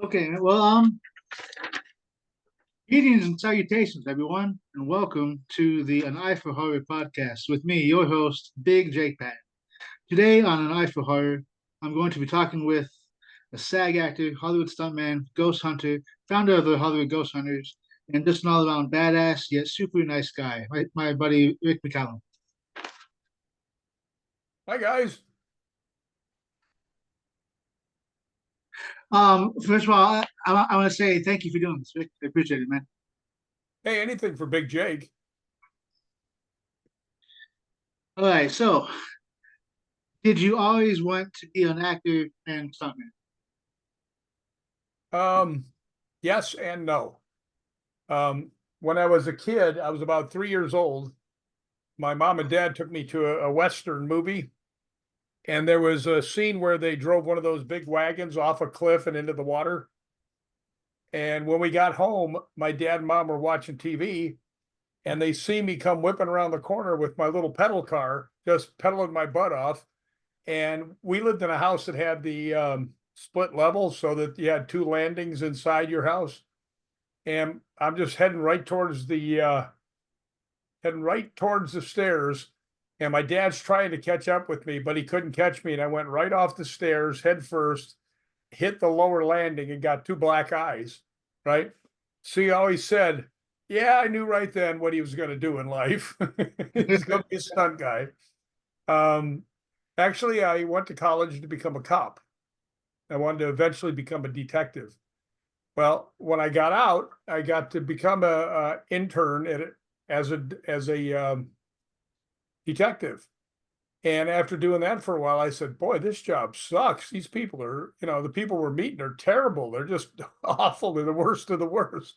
Okay, well, greetings and salutations, everyone, and welcome to the An Eye for Horror podcast with me, your host, Big Jake Pat. Today on An Eye for Horror, I'm going to be talking with a SAG actor, Hollywood stuntman, ghost hunter, founder of the Hollywood Ghosthunters, and just an all-around badass yet super nice guy, my buddy Rick McCallum. Hi guys. First of all, I want to say thank you for doing this, Rick. I appreciate it, man. Hey, anything for Big Jake. All right, so did you always want to be an actor and stuntman? Um, yes and no. When I was a kid, I was about 3 years old. My mom and dad took me to a Western movie, and there was a scene where they drove one of those big wagons off a cliff and into the water. And when we got home, my dad and mom were watching TV, and they see me come whipping around the corner with my little pedal car, just pedaling my butt off. And we lived in a house that had the split levels so that you had two landings inside your house. And I'm just heading right towards the stairs. And my dad's trying to catch up with me, but he couldn't catch me. And I went right off the stairs head first, hit the lower landing, and got two black eyes. Right. So he always said, yeah, I knew right then what he was going to do in life. He's going to be a stunt guy. Um, Actually, I went to college to become a cop. I wanted to eventually become a detective. Well, when I got out, I got to become a intern as a detective. And after doing that for a while, I said, "Boy, this job sucks. These people are, the people we're meeting are terrible. They're just awful. They're the worst of the worst,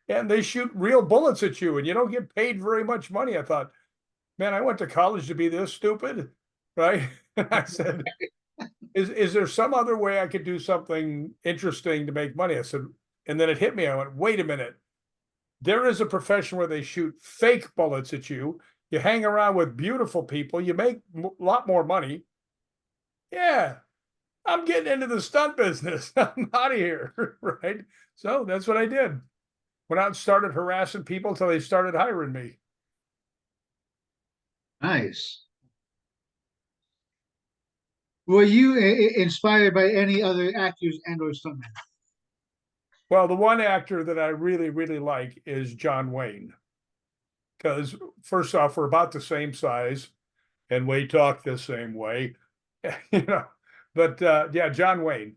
and they shoot real bullets at you, and you don't get paid very much money." I thought, man, I went to college to be this stupid, right? And I said, is there some other way I could do something interesting to make money? I said, and then it hit me. I went, wait a minute. There is a profession where they shoot fake bullets at you. You hang around with beautiful people. You make a lot more money. Yeah, I'm getting into the stunt business. I'm out of here, right? So that's what I did. Went out and started harassing people until they started hiring me. Nice. Were you inspired by any other actors and or stuntmen? Well, the one actor that I really, really like is John Wayne. Because first off, we're about the same size and we talk the same way, you know. But yeah, John Wayne.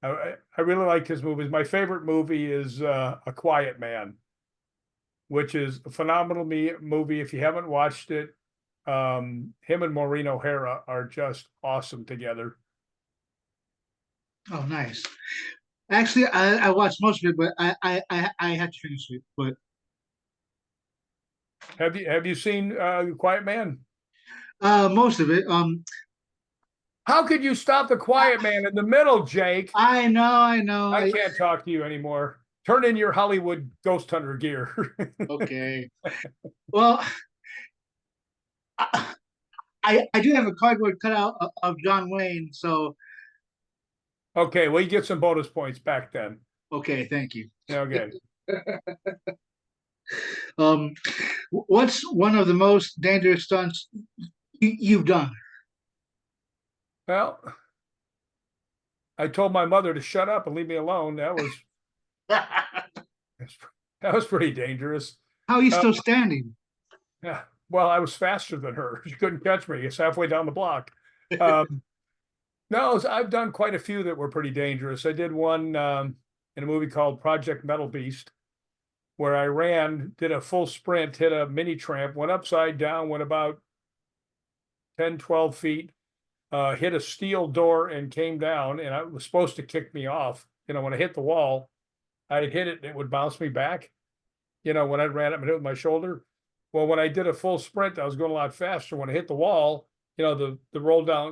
I really like his movies. My favorite movie is A Quiet Man, which is a phenomenal movie. If you haven't watched it, him and Maureen O'Hara are just awesome together. Oh, nice. Actually, I watched most of it, but I had to finish it. But Have you seen Quiet Man? most of it. How could you stop The Quiet Man in the middle, Jake? I know, I know. I can't talk to you anymore. Turn in your Hollywood Ghost Hunter gear. Okay. Well, I, I do have a cardboard cutout of John Wayne, so Okay, well, you get some bonus points back then. okay, thank you. Okay. Um, what's one of the most dangerous stunts you've done? Well, I told my mother to shut up and leave me alone. That was pretty dangerous. How are you Uh, still standing? yeah, well, I was faster than her. She couldn't catch me. It's halfway down the block. Um, no, I've done quite a few that were pretty dangerous. I did one in a movie called Project Metal Beast, where I ran, did a full sprint, hit a mini tramp, went upside down, went about 10, 12 feet, hit a steel door and came down, and it was supposed to kick me off. When I hit the wall, I'd hit it and it would bounce me back. When I ran up and hit with my shoulder. Well, when I did a full sprint, I was going a lot faster. When I hit the wall, the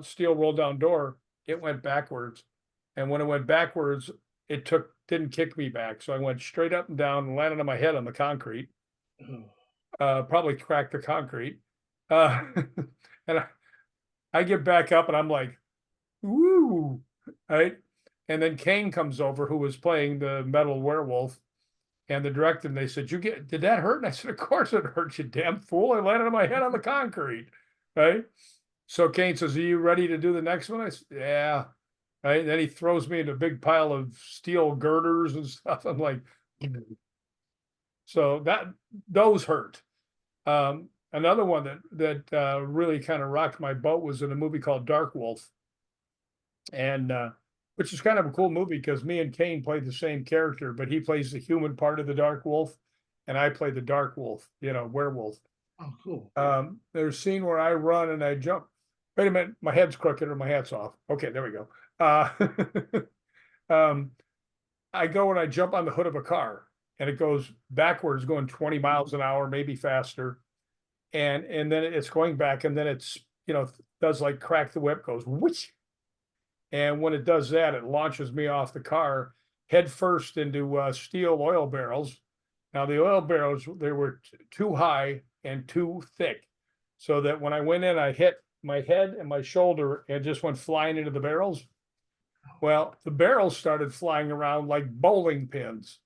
steel roll down door, it went backwards. And when it went backwards, didn't kick me back. So I went straight up and down and landed on my head on the concrete. Probably cracked the concrete. And I get back up and I'm like, woo, right? And then Kane comes over, who was playing the metal werewolf, and the director, and they said, did that hurt? And I said, of course it hurt, you damn fool. I landed on my head on the concrete, right? So Kane says, are you ready to do the next one? I said, yeah. Right. And then he throws me in a big pile of steel girders and stuff. I'm like, so those hurt. Another one that really kind of rocked my boat was in a movie called Dark Wolf. And which is kind of a cool movie because me and Kane played the same character, but he plays the human part of the Dark Wolf, and I play the Dark Wolf, werewolf. Oh, cool. There's a scene where I run and I jump. Wait a minute, my head's crooked or my hat's off. Okay, there we go. I go and I jump on the hood of a car, and it goes backwards, going 20 miles an hour, maybe faster. And then it's going back, and then it's, does like crack the whip, goes whoosh. And when it does that, it launches me off the car head first into steel oil barrels. Now the oil barrels, they were too high and too thick, so that when I went in, I hit my head and my shoulder and just went flying into the barrels. Well, the barrels started flying around like bowling pins.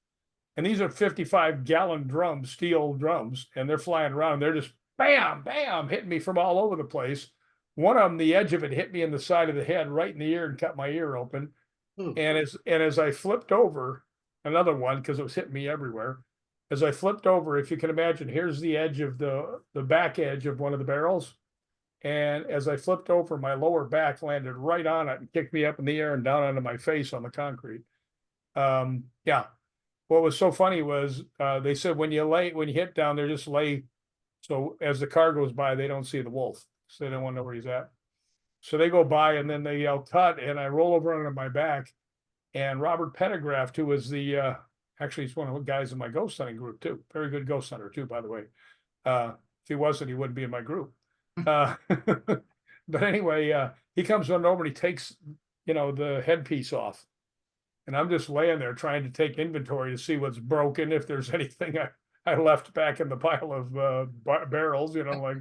And these are 55-gallon drums, steel drums, and they're flying around. They're just bam, bam, hitting me from all over the place. One of them, the edge of it hit me in the side of the head, right in the ear, and cut my ear open. And as I flipped over, another one, because it was hitting me everywhere. As I flipped over, if you can imagine, here's the edge of the back edge of one of the barrels. And as I flipped over, my lower back landed right on it and kicked me up in the air and down onto my face on the concrete. Yeah. What was so funny was they said when you hit down there, just lay. So as the car goes by, they don't see the wolf. So they don't want to know where he's at. So they go by and then they yell cut, and I roll over onto my back. And Robert Pendergraft, who was actually he's one of the guys in my ghost hunting group too. Very good ghost hunter too, by the way. If he wasn't, he wouldn't be in my group. But anyway, he comes on over and he takes, the headpiece off. And I'm just laying there trying to take inventory to see what's broken, if there's anything I left back in the pile of barrels, like,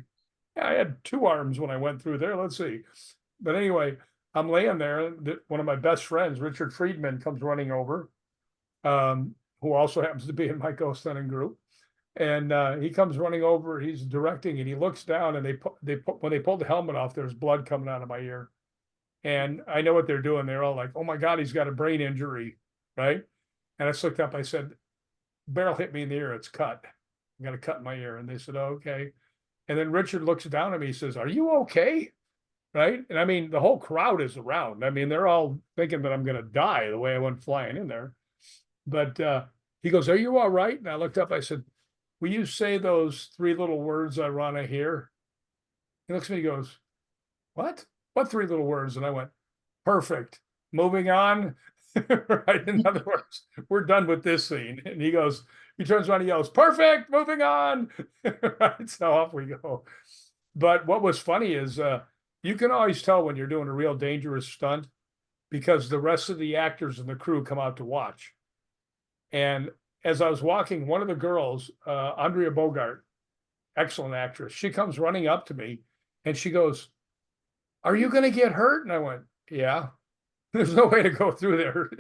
yeah, I had 2 arms when I went through there. Let's see. But anyway, I'm laying there. One of my best friends, Richard Friedman, comes running over, who also happens to be in my ghost hunting group. And he comes running over, he's directing, and he looks down, and when they pulled the helmet off, there's blood coming out of my ear. And I know what they're doing. They're all like, oh my God, he's got a brain injury, right? And I just looked up, I said, barrel hit me in the ear, it's cut. I'm gonna cut my ear. And they said, oh, okay. And then Richard looks down at me, he says, are you okay? Right? And I mean, the whole crowd is around. I mean, they're all thinking that I'm gonna die the way I went flying in there. But he goes, are you all right? And I looked up, I said, will you say those 3 little words I want to hear? He looks at me, he goes, what? What 3 little words? And I went, perfect. Moving on. Right. In other words, we're done with this scene. And he turns around and yells, perfect, moving on. Right. So off we go. But what was funny is you can always tell when you're doing a real dangerous stunt because the rest of the actors and the crew come out to watch. And as I was walking, one of the girls, Andrea Bogart, excellent actress, she comes running up to me and she goes, are you going to get hurt? And I went, yeah. There's no way to go through there,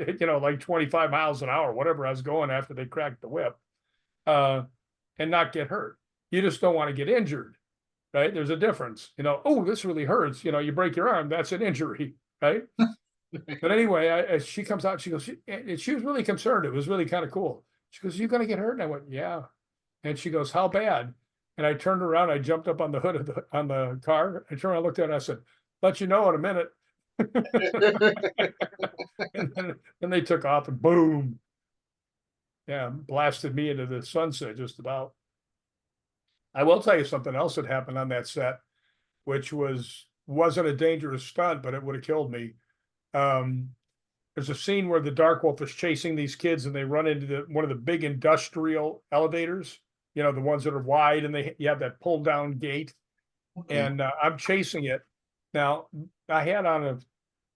like 25 miles an hour, whatever I was going after they cracked the whip, and not get hurt. You just don't want to get injured, right? There's a difference, oh, this really hurts. You break your arm, that's an injury, right? But anyway, she comes out, she goes, she was really concerned. It was really kind of cool. She goes, you going to get hurt? And I went, yeah. And she goes, how bad? And I turned around, I jumped up on the hood on the car. I turned around, looked at it, I said, let you know in a minute. and then they took off and boom. Yeah, blasted me into the sunset just about. I will tell you something else that happened on that set, which wasn't a dangerous stunt, but it would have killed me. There's a scene where the Dark Wolf is chasing these kids and they run into one of the big industrial elevators, the ones that are wide and you have that pull down gate. Okay. And I'm chasing it. Now I had on a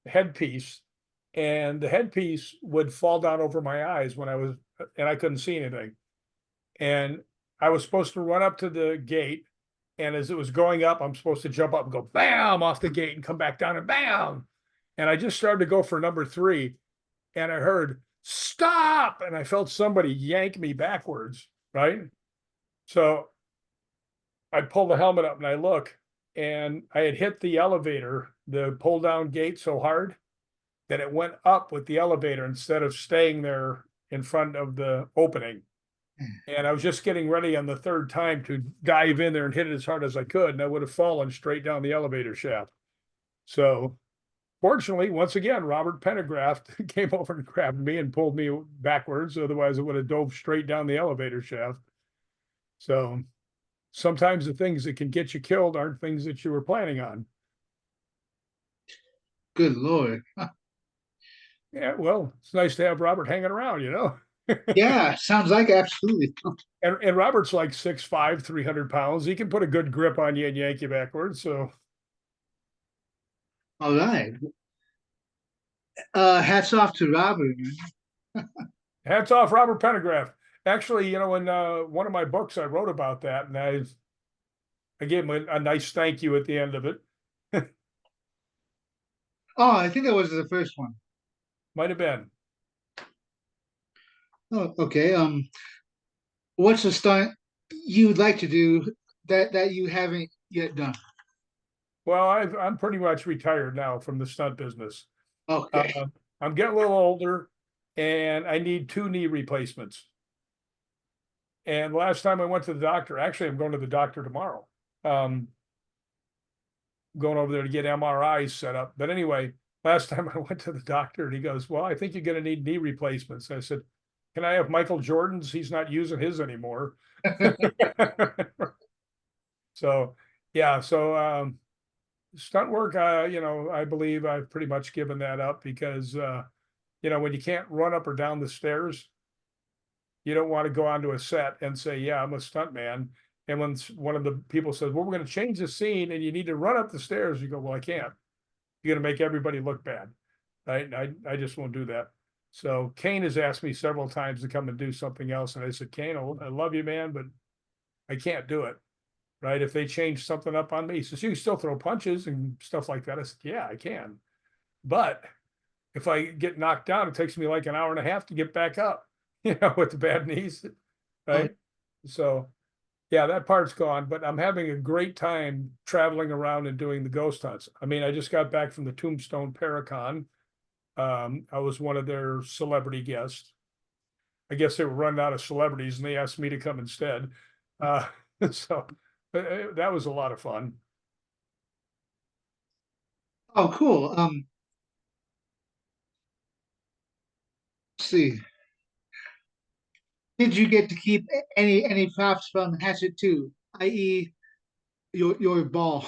headpiece and the headpiece would fall down over my eyes and I couldn't see anything. And I was supposed to run up to the gate. And as it was going up, I'm supposed to jump up and go bam off the gate and come back down and bam. And I just started to go for number 3. and I heard stop, and I felt somebody yank me backwards, right? So I pull the helmet up and I look, and I had hit the elevator, the pull down gate so hard that it went up with the elevator instead of staying there in front of the opening. And I was just getting ready on the third time to dive in there and hit it as hard as I could, and I would have fallen straight down the elevator shaft. So fortunately, once again, Robert Pendergraft came over and grabbed me and pulled me backwards. Otherwise, it would have dove straight down the elevator shaft. So sometimes the things that can get you killed aren't things that you were planning on. Good Lord. Yeah, well, it's nice to have Robert hanging around, you know? Yeah, sounds like absolutely. And Robert's like 6'5", 300 pounds. He can put a good grip on you and yank you backwards. So All right. Hats off to Robert. hats off, Robert Pendergraft. Actually, you know, in one of my books, I wrote about that, and I gave him a nice thank you at the end of it. Oh, I think that was the first one. Might have been. Oh, okay. What's a stunt you'd like to do that you haven't yet done? Well, I'm pretty much retired now from the stunt business. Okay. I'm getting a little older, and I need 2 knee replacements. And last time I went to the doctor, actually, I'm going to the doctor tomorrow. Going over there to get MRIs set up. But anyway, last time I went to the doctor, and he goes, "Well, I think you're going to need knee replacements." I said, "Can I have Michael Jordan's? He's not using his anymore." So yeah, so stunt work, you know, I believe I've pretty much given that up because you know, when you can't run up or down the stairs, you don't want to go onto a set and say, "Yeah, I'm a stunt man." And when one of the people says, "Well, we're going to change the scene and you need to run up the stairs," you go, "Well, I can't. You're going to make everybody look bad." Right? And I just won't do that. So Kane has asked me several times to come and do something else. And I said, "Kane, I love you, man, but I can't do it." Right? If they change something up on me, he says, "You can still throw punches and stuff like that." I said, "Yeah, I can. But if I get knocked down, it takes me like an hour and a half to get back up, you know, with the bad knees." Oh, Right? So yeah, that part's gone, but I'm having a great time traveling around and doing the ghost hunts. I mean, I just got back from the Tombstone Paracon. I was one of their celebrity guests. I guess they were running out of celebrities and they asked me to come instead. Uh, so that was a lot of fun. oh, cool. Let's see. Did you get to keep any props from Hatchet 2, i.e., your ball?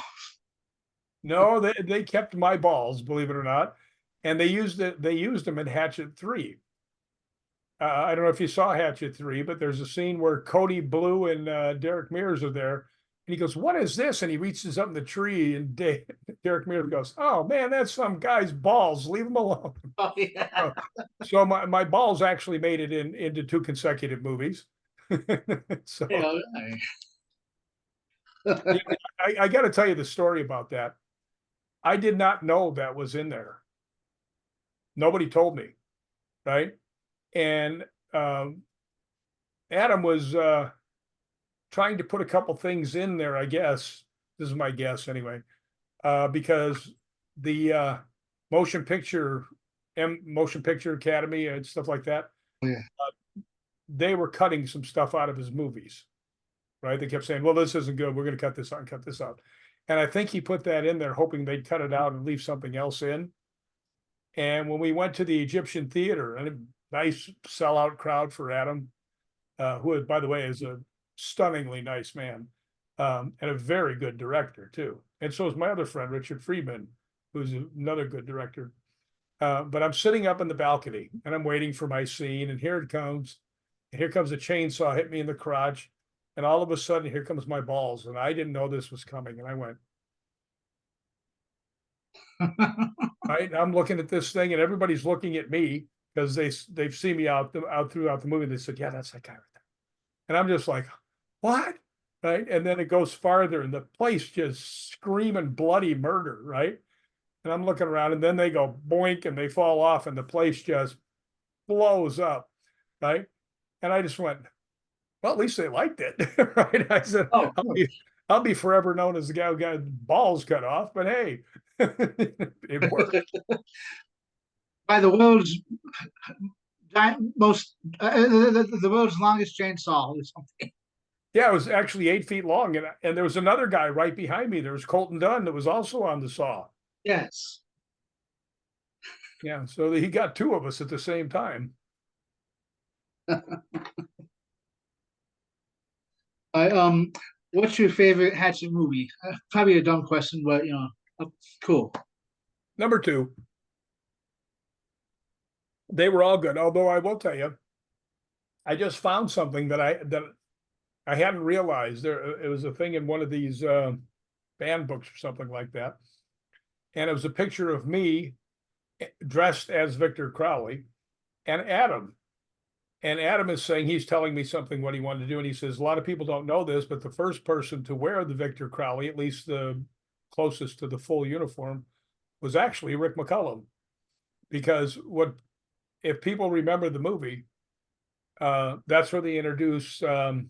No, they kept my balls, believe it or not, and they used it. They used them in Hatchet 3. I don't know if you saw Hatchet 3, but there's a scene where Cody Blue and Derek Mears are there. And he goes, "What is this?" And he reaches up in the tree, and Derek Mears goes, "Oh, man, that's some guy's balls. Leave him alone." Oh, yeah. So my balls actually made it into 2 consecutive movies. So Yeah, all yeah, right. I got to tell you the story about that. I did not know that was in there. Nobody told me, right? And Adam was trying to put a couple things in there, I guess. This is my guess anyway, because the Motion Picture Academy and stuff like that, Yeah. they were cutting some stuff out of his movies, right? They kept saying, "Well, this isn't good. We're going to cut this out and cut this out." And I think he put that in there hoping they'd cut it out and leave something else in. And when we went to the Egyptian Theater, and a nice sellout crowd for Adam, who, by the way, is a stunningly nice man, and a very good director too. And so is my other friend, Richard Friedman, who's another good director. But I'm sitting up in the balcony and I'm waiting for my scene, and here it comes. And here comes a chainsaw, hit me in the crotch. And all of a sudden, here comes my balls. And I didn't know this was coming. And I went, right. I'm looking at this thing, and everybody's looking at me because they've seen me out throughout the movie. They said, "Yeah, that's that guy right there." And I'm just like, "What?" Right. And then it goes farther, and the place just screaming bloody murder, right? And I'm looking around, and then they go boink and they fall off, and the place just blows up, right? And I just went, well, at least they liked it, right? I said, Oh, I'll be forever known as the guy who got balls cut off, but hey, it worked. by the world's most the world's longest chainsaw or something. Yeah, it was actually 8 feet long, and there was another guy right behind me. There was Colton Dunn that was also on the saw. Yes. Yeah, so he got two of us at the same time. I what's your favorite Hatchet movie? Probably a dumb question, but cool. Number two, they were all good. Although I will tell you, I just found something that I hadn't realized. It was a thing in one of these band books or something like that, and it was a picture of me dressed as Victor Crowley and Adam. And Adam is saying he's telling me something what he wanted to do, and he says a lot of people don't know this, but the first person to wear the Victor Crowley, at least the closest to the full uniform, was actually Rick McCallum. Because what if people remember the movie? That's where they introduce. This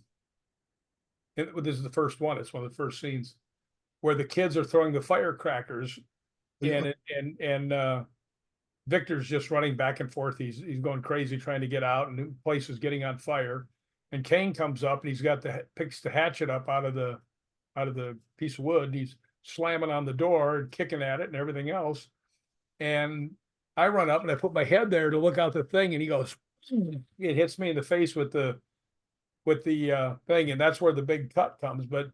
is the first one. It's one of the first scenes where the kids are throwing the firecrackers, and Victor's just running back and forth. He's going crazy trying to get out, and the place is getting on fire. And Kane comes up and he's got picks the hatchet up out of the piece of wood. And he's slamming on the door and kicking at it and everything else. And I run up and I put my head there to look out the thing, and he goes, it hits me in the face with the thing, and that's where the big cut comes. But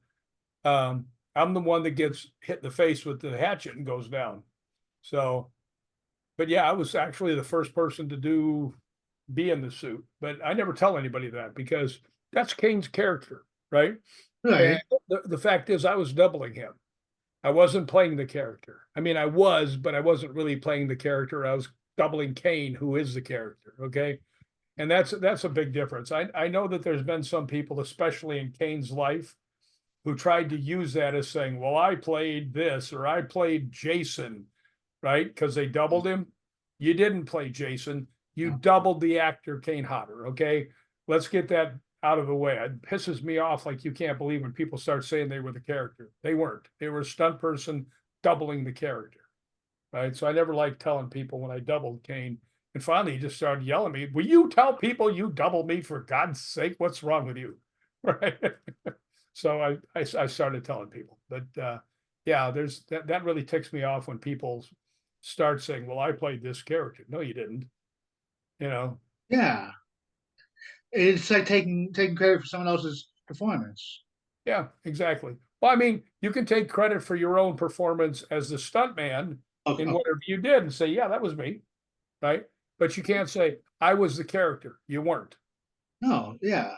I'm the one that gets hit in the face with the hatchet and goes down. So, but yeah, I was actually the first person to be in the suit, but I never tell anybody that because that's Kane's character, right? Right. And the fact is, I was doubling him. I wasn't playing the character. I mean, I was, but I wasn't really playing the character. I was doubling Kane, who is the character. Okay. And that's a big difference. I know that there's been some people, especially in Kane's life, who tried to use that as saying, well, I played this or I played Jason, right? Because they doubled him. You didn't play Jason. You doubled the actor Kane Hodder. Okay. Let's get that out of the way. It pisses me off like you can't believe when people start saying they were the character. They weren't. They were a stunt person doubling the character. Right. So I never liked telling people when I doubled Kane. And finally, he just started yelling at me. Will you tell people you double me for God's sake? What's wrong with you? Right. So I started telling people. But yeah, there's that really ticks me off when people start saying, well, I played this character. No, you didn't. You know? Yeah. It's like taking credit for someone else's performance. Yeah, exactly. Well, I mean, you can take credit for your own performance as the stuntman in Okay. whatever you did and say, yeah, that was me. Right. But you can't say, I was the character. You weren't. No, yeah.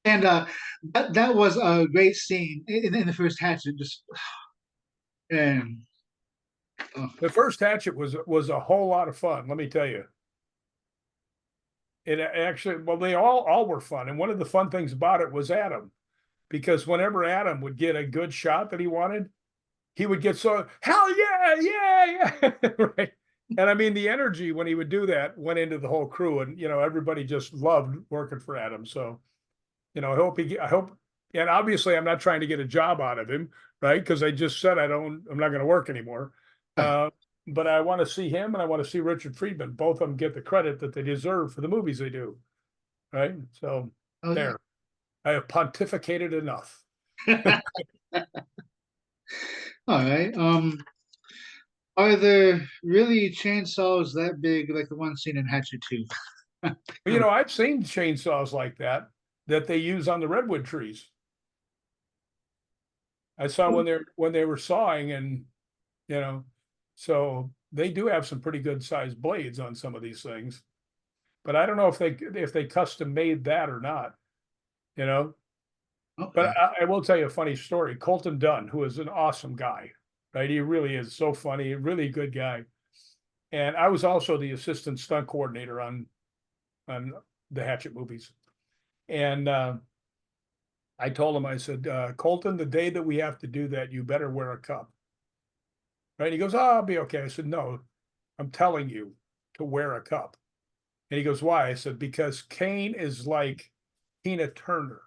And that was a great scene in the first Hatchet. Just and The first Hatchet was a whole lot of fun, let me tell you. It actually, well, they all were fun. And one of the fun things about it was Adam, because whenever Adam would get a good shot that he wanted, he would get so, hell yeah, yeah, yeah. Right. And I mean, the energy when he would do that went into the whole crew, and everybody just loved working for Adam. So, I hope, and obviously I'm not trying to get a job out of him, right? Because I just said I'm not going to work anymore. But I want to see him and I want to see Richard Friedman. Both of them get the credit that they deserve for the movies they do, right? So oh, there, I have pontificated enough. all right. Are there really chainsaws that big like the one seen in Hatchet 2? But I've seen chainsaws like that they use on the redwood trees. I saw when they were sawing, and so they do have some pretty good sized blades on some of these things. But I don't know if they custom made that or not, you know. But Okay. I will tell you a funny story. Colton Dunn, who is an awesome guy, right? He really is so funny, really good guy. And I was also the assistant stunt coordinator on the Hatchet movies. And I told him, I said, Colton, the day that we have to do that, you better wear a cup. Right? He goes, oh, I'll be okay. I said, no, I'm telling you to wear a cup. And he goes, why? I said, because Kane is like Tina Turner.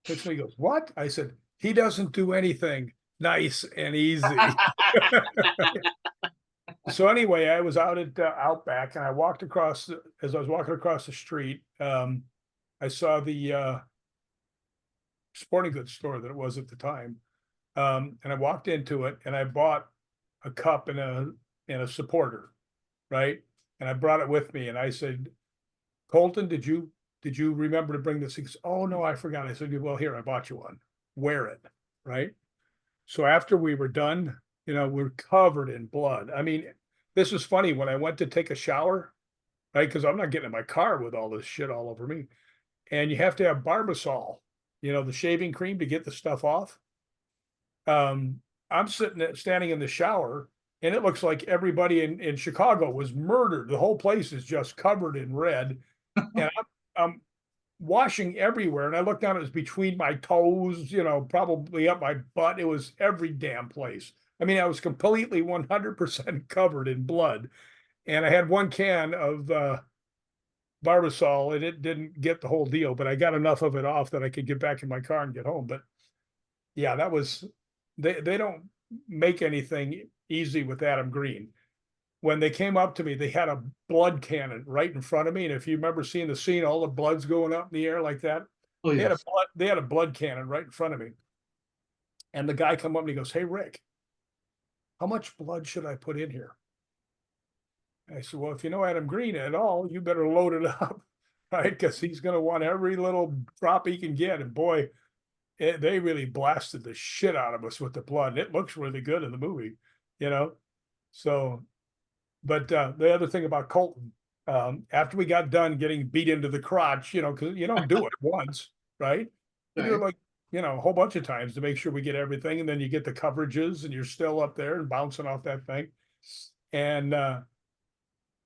And so he goes, what? I said, he doesn't do anything nice and easy. So anyway, I was out at Outback, and I walked across as I was walking across the street. I saw the sporting goods store that it was at the time, and I walked into it, and I bought a cup and a supporter, right? And I brought it with me, and I said, Colton, did you remember to bring this? He goes, oh no, I forgot. I said, well, here, I bought you one. Wear it, right? So after we were done, we're covered in blood. I mean, this was funny when I went to take a shower, right? Because I'm not getting in my car with all this shit all over me. And you have to have Barbasol, the shaving cream to get the stuff off. I'm standing in the shower, and it looks like everybody in Chicago was murdered. The whole place is just covered in red. And I'm washing everywhere. And I looked down, it was between my toes, probably up my butt. It was every damn place. I mean, I was completely 100% covered in blood. And I had one can of Barbasol, and it didn't get the whole deal, but I got enough of it off that I could get back in my car and get home. But yeah, that was, they don't make anything easy with Adam Green. When they came up to me, they had a blood cannon right in front of me. And if you remember seeing the scene, all the blood's going up in the air like that. Oh, yes. They had a blood cannon right in front of me. And the guy come up and he goes, hey, Rick, how much blood should I put in here? I said, well, if you know Adam Green at all, you better load it up, right? Because he's going to want every little drop he can get. And boy, they really blasted the shit out of us with the blood. It looks really good in the movie, So, but the other thing about Colton, after we got done getting beat into the crotch, because you don't do it once, right? You do it like, a whole bunch of times to make sure we get everything. And then you get the coverages and you're still up there and bouncing off that thing. And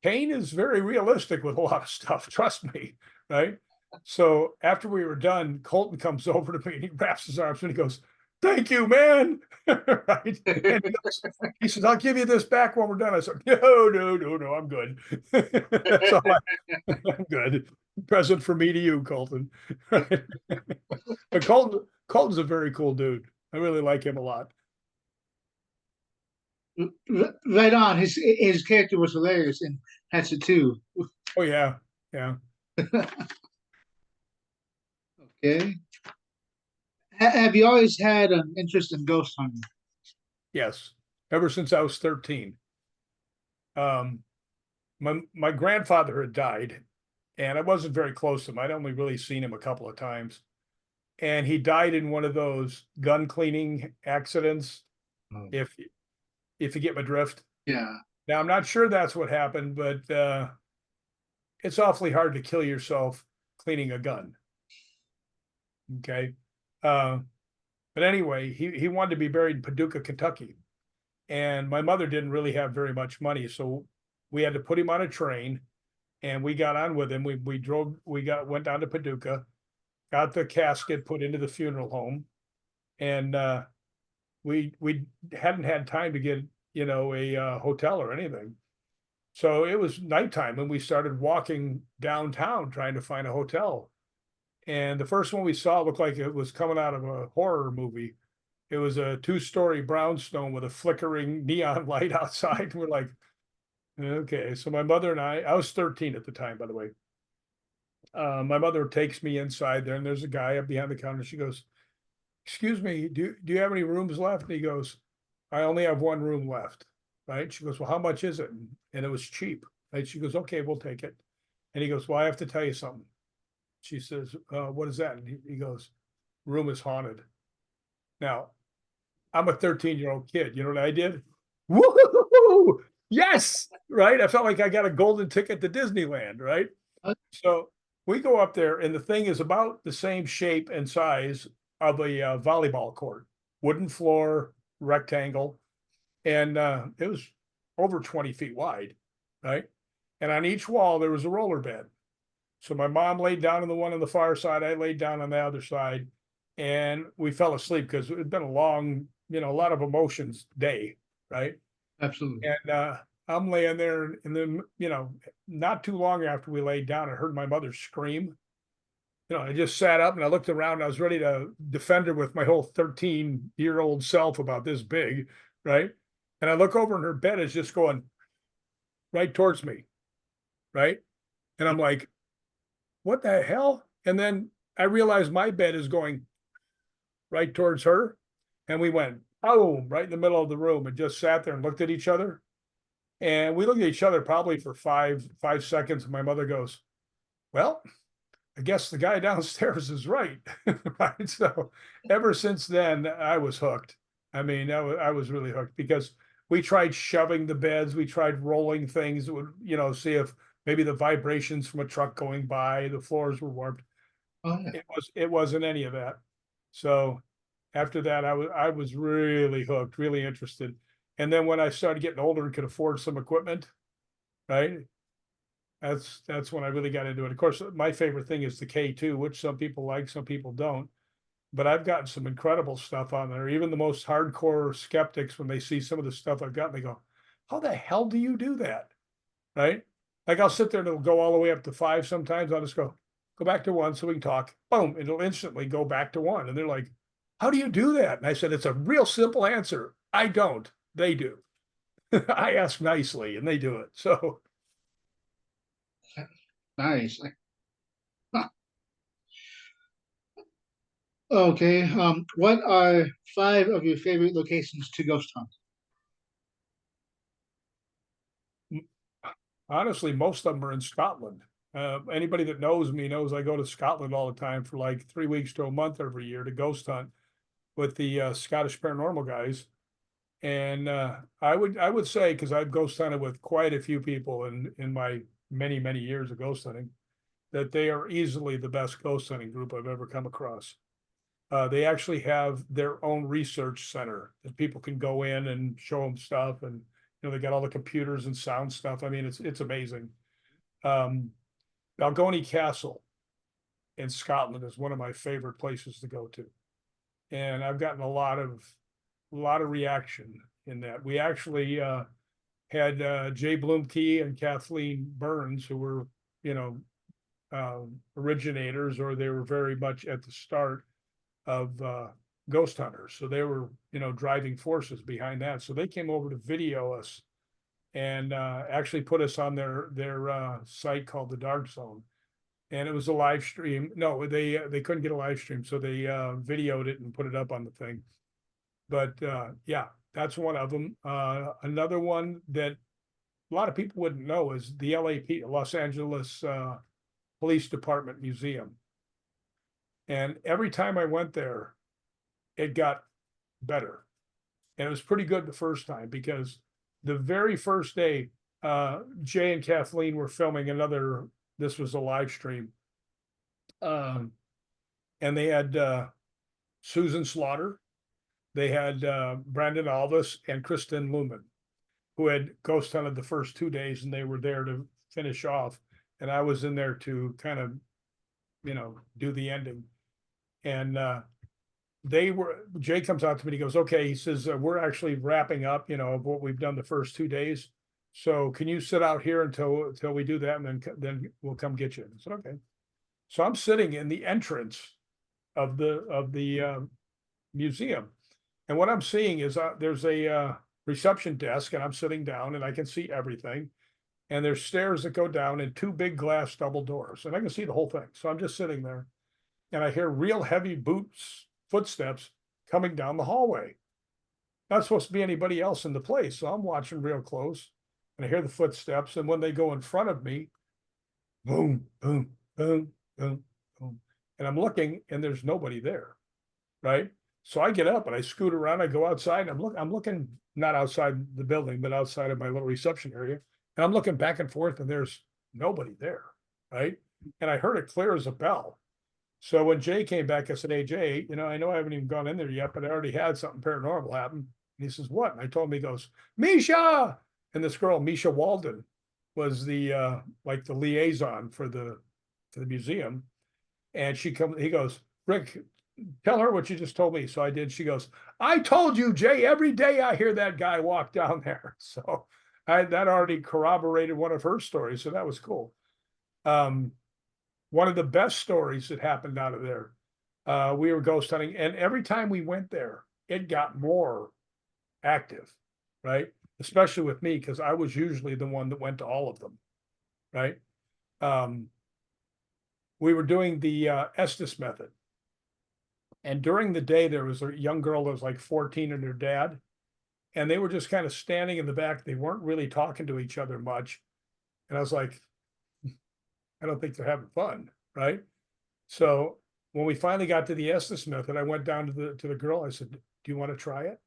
Kane is very realistic with a lot of stuff, trust me, right? So after we were done, Colton comes over to me and he wraps his arms and he goes, thank you, man. Right? And he says, I'll give you this back when we're done. I said, no, I'm good. So I'm good. Present for me to you, Colton. But Colton's a very cool dude. I really like him a lot. Right on. His character was hilarious in Hatchet 2. Oh yeah. Yeah. Okay. Have you always had an interest in ghost hunting? Yes. Ever since I was 13. My grandfather had died, and I wasn't very close to him. I'd only really seen him a couple of times. And he died in one of those gun cleaning accidents. Oh. If you get my drift. Yeah. Now I'm not sure that's what happened, but it's awfully hard to kill yourself cleaning a gun. Okay. But anyway, he wanted to be buried in Paducah, Kentucky. And my mother didn't really have very much money. So we had to put him on a train, and we got on with him. We went down to Paducah, got the casket put into the funeral home. And we hadn't had time to get, a hotel or anything. So it was nighttime and we started walking downtown trying to find a hotel. And the first one we saw looked like it was coming out of a horror movie. It was a 2-story brownstone with a flickering neon light outside. And we're like, okay. So my mother and I was 13 at the time, by the way. My mother takes me inside there, and there's a guy up behind the counter. She goes, excuse me, do you have any rooms left? And he goes, I only have one room left. Right? She goes, well, how much is it? And it was cheap. Right? She goes, okay, we'll take it. And he goes, well, I have to tell you something. She says, what is that? And he goes, room is haunted. Now, I'm a 13-year-old kid. You know what I did? Woo! Yes! Right? I felt like I got a golden ticket to Disneyland, right? So we go up there, and the thing is about the same shape and size of a volleyball court. Wooden floor, rectangle. And it was over 20 feet wide, right? And on each wall, there was a roller bed. So my mom laid down on the one on the far side. I laid down on the other side. And we fell asleep because it had been a long, a lot of emotions day, right? Absolutely. And I'm laying there, and then, not too long after we laid down, I heard my mother scream. I just sat up and I looked around. And I was ready to defend her with my whole 13-year-old self about this big, right? And I look over and her bed is just going right towards me, right? And I'm like, what the hell? And then I realized my bed is going right towards her. And we went, boom, right in the middle of the room, and just sat there and looked at each other. And we looked at each other probably for five seconds. And my mother goes, well, I guess the guy downstairs is right. Right. So ever since then, I was hooked. I mean, I was really hooked because we tried shoving the beds, we tried rolling things that would, see if maybe the vibrations from a truck going by, the floors were warped. Oh yeah. It wasn't any of that. So after that, I was really hooked, really interested. And then when I started getting older and could afford some equipment, right? That's when I really got into it. Of course, my favorite thing is the K2, which some people like, some people don't. But I've gotten some incredible stuff on there. Even the most hardcore skeptics, when they see some of the stuff I've got, they go, how the hell do you do that? Right? Like I'll sit there and it'll go all the way up to 5 sometimes. I'll just go back to 1 so we can talk. Boom, it'll instantly go back to 1. And they're like, how do you do that? And I said, it's a real simple answer. I don't. They do. I ask nicely and they do it. So Nice. Huh. Okay. What are 5 of your favorite locations to ghost hunt? honestly, most of them are in Scotland. Anybody that knows me knows I go to Scotland all the time for like 3 weeks to a month every year to ghost hunt with the Scottish paranormal guys. And I would say, because I've ghost hunted with quite a few people in my many years of ghost hunting, that they are easily the best ghost hunting group I've ever come across. They actually have their own research center that people can go in and show them stuff, and they got all the computers and sound stuff. I mean, it's amazing. Um, Balgony Castle in Scotland is one of my favorite places to go to, and I've gotten a lot of reaction in that. We actually had Jay Bloomkey and Kathleen Burns, who were originators, or they were very much at the start of Ghost Hunters. So they were, driving forces behind that. So they came over to video us and actually put us on their site called the Dark Zone. And it was a live stream. No, they couldn't get a live stream, so they videoed it and put it up on the thing. But yeah, that's one of them. Another one that a lot of people wouldn't know is the LAP, Los Angeles Police Department Museum. And every time I went there, it got better. And it was pretty good the first time, because the very first day, Jay and Kathleen were filming this was a live stream. And they had Susan Slaughter, they had Brandon Alvis and Kristen Lumen, who had ghost hunted the first 2 days, and they were there to finish off. And I was in there to kind of, do the ending. And Jay comes out to me, he goes, okay, he says, we're actually wrapping up, of what we've done the first 2 days. So can you sit out here until we do that, and then we'll come get you. I said, okay. So I'm sitting in the entrance of the museum. And what I'm seeing is there's a reception desk, and I'm sitting down and I can see everything. And there's stairs that go down and 2 big glass double doors, and I can see the whole thing. So I'm just sitting there and I hear real heavy footsteps coming down the hallway. Not supposed to be anybody else in the place. So I'm watching real close and I hear the footsteps. And when they go in front of me, boom, boom, boom, boom, boom. And I'm looking and there's nobody there. Right. So I get up and I scoot around. I go outside. And I'm looking not outside the building, but outside of my little reception area. And I'm looking back and forth and there's nobody there. Right. And I heard it clear as a bell. So when Jay came back, I said, hey, Jay, I know I haven't even gone in there yet, but I already had something paranormal happen. And he says, what? And I told him, he goes, Misha. And this girl, Misha Walden, was the like the liaison for the museum. And he goes, Rick, tell her what you just told me. So I did. She goes, I told you, Jay, every day I hear that guy walk down there. So that already corroborated one of her stories, so that was cool. One of the best stories that happened out of there, we were ghost hunting, and every time we went there, it got more active, right? Especially with me, because I was usually the one that went to all of them, right? We were doing the Estes method. And during the day, there was a young girl that was like 14 and her dad, and they were just kind of standing in the back. They weren't really talking to each other much. And I was like, I don't think they're having fun, right? So when we finally got to the Estes method, I went down to the girl. I said, "Do you want to try it?"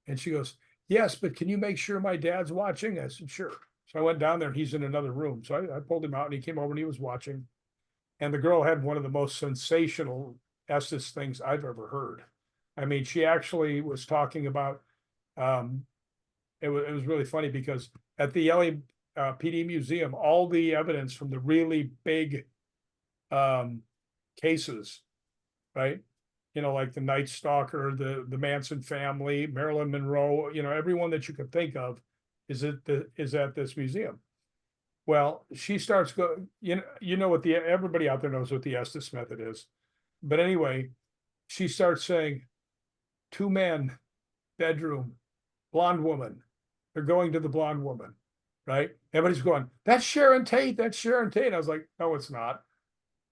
And she goes, "Yes, but can you make sure my dad's watching?" I said, "Sure." So I went down there and he's in another room. So I pulled him out and he came over and he was watching. And the girl had one of the most sensational Estes things I've ever heard. I mean, she actually was talking about, it was really funny because at the LAPD museum, all the evidence from the really big cases, right? You know, like the Night Stalker, the Manson family, Marilyn Monroe, you know, everyone that you could think of is at this museum. Well, she starts you know what everybody out there knows what the Estes method is. But anyway, she starts saying, 2 men, bedroom, blonde woman. They're going to the blonde woman, right? Everybody's going, "That's Sharon Tate, that's Sharon Tate." I was like, "No, it's not."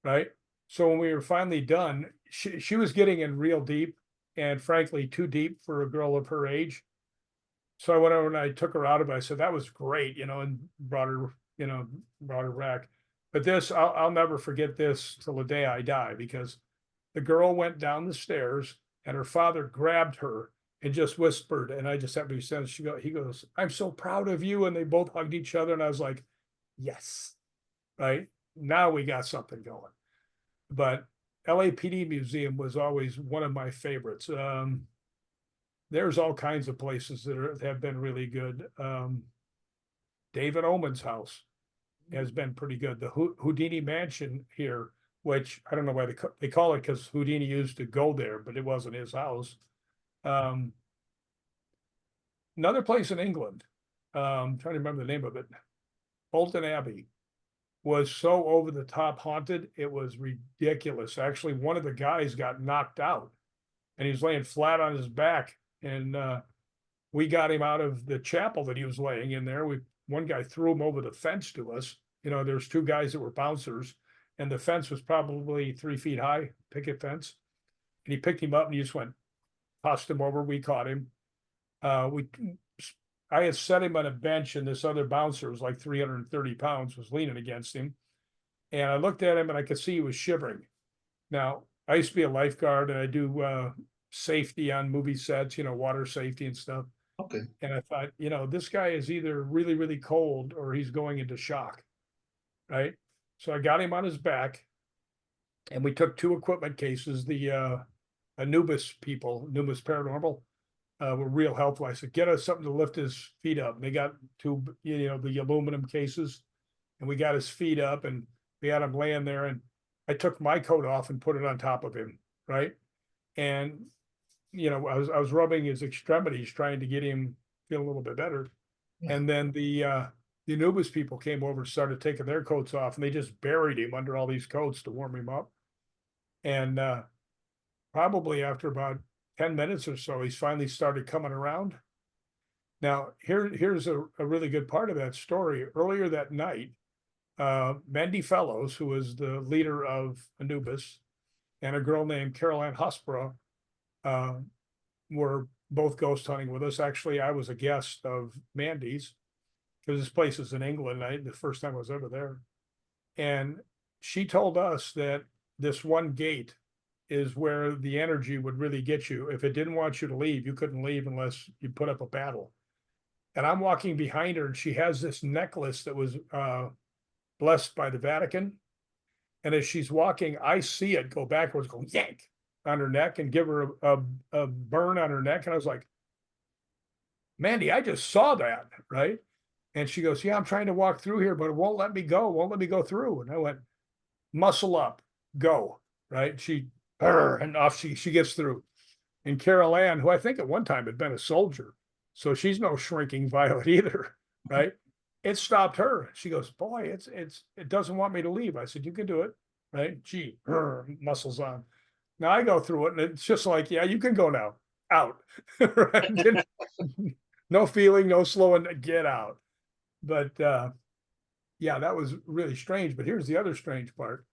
Right? So when we were finally done, she was getting in real deep, and frankly, too deep for a girl of her age. So I went over and I took her out of it. I said, "That was great," you know, and brought her back. But this, I'll never forget this till the day I die, because the girl went down the stairs and her father grabbed her and just whispered, and I just had to be said, he goes, "I'm so proud of you." And they both hugged each other. And I was like, yes, right? Now we got something going. But LAPD Museum was always one of my favorites. There's all kinds of places that have been really good. David Oman's house has been pretty good. The Houdini Mansion here, which I don't know why they call it, because Houdini used to go there, but it wasn't his house. Another place in England, trying to remember the name of it, Bolton Abbey, was so over the top haunted, it was ridiculous. Actually, one of the guys got knocked out and he was laying flat on his back. And we got him out of the chapel that he was laying in there. One guy threw him over the fence to us. You know, there's 2 guys that were bouncers, and the fence was probably 3 feet high, picket fence. And he picked him up and he just tossed him over. We caught him. I had set him on a bench, and this other bouncer was like 330 pounds, was leaning against him. And I looked at him and I could see he was shivering. Now, I used to be a lifeguard and I do safety on movie sets, you know, water safety and stuff. Okay. And I thought, you know, this guy is either really, really cold or he's going into shock, right? So I got him on his back and we took 2 equipment cases. The Anubis people, Anubis Paranormal, were real helpful. I said, "Get us something to lift his feet up." And they got 2, you know, the aluminum cases, and we got his feet up and we had him laying there. And I took my coat off and put it on top of him, right? And you know, I was rubbing his extremities, trying to get him feel a little bit better. Yeah. And then the Anubis people came over and started taking their coats off, and they just buried him under all these coats to warm him up. And probably after about 10 minutes or so, he's finally started coming around. Now, here's a really good part of that story. Earlier that night, Mandy Fellows, who was the leader of Anubis, and a girl named Carol Ann Hospera were both ghost hunting with us. Actually, I was a guest of Mandy's, because this place is in England. The first time I was ever there. And she told us that this one gate is where the energy would really get you. If it didn't want you to leave, you couldn't leave unless you put up a battle. And I'm walking behind her, and she has this necklace that was blessed by the Vatican. And as she's walking, I see it go backwards, go yank on her neck and give her a burn on her neck. And I was like, "Mandy, I just saw that," right? And she goes, "Yeah, I'm trying to walk through here, but it won't let me go through." And I went, "Muscle up, go," right? And off she gets through. And Carol Ann, who I think at one time had been a soldier, so she's no shrinking violet either, right? It stopped her. She goes, boy, it doesn't want me to leave. I said, you can do it, right? Gee, muscles on. Now I go through it, and it's just like, yeah, you can go now, out, right? No feeling, no slowing, get out. But yeah, that was really strange. But here's the other strange part.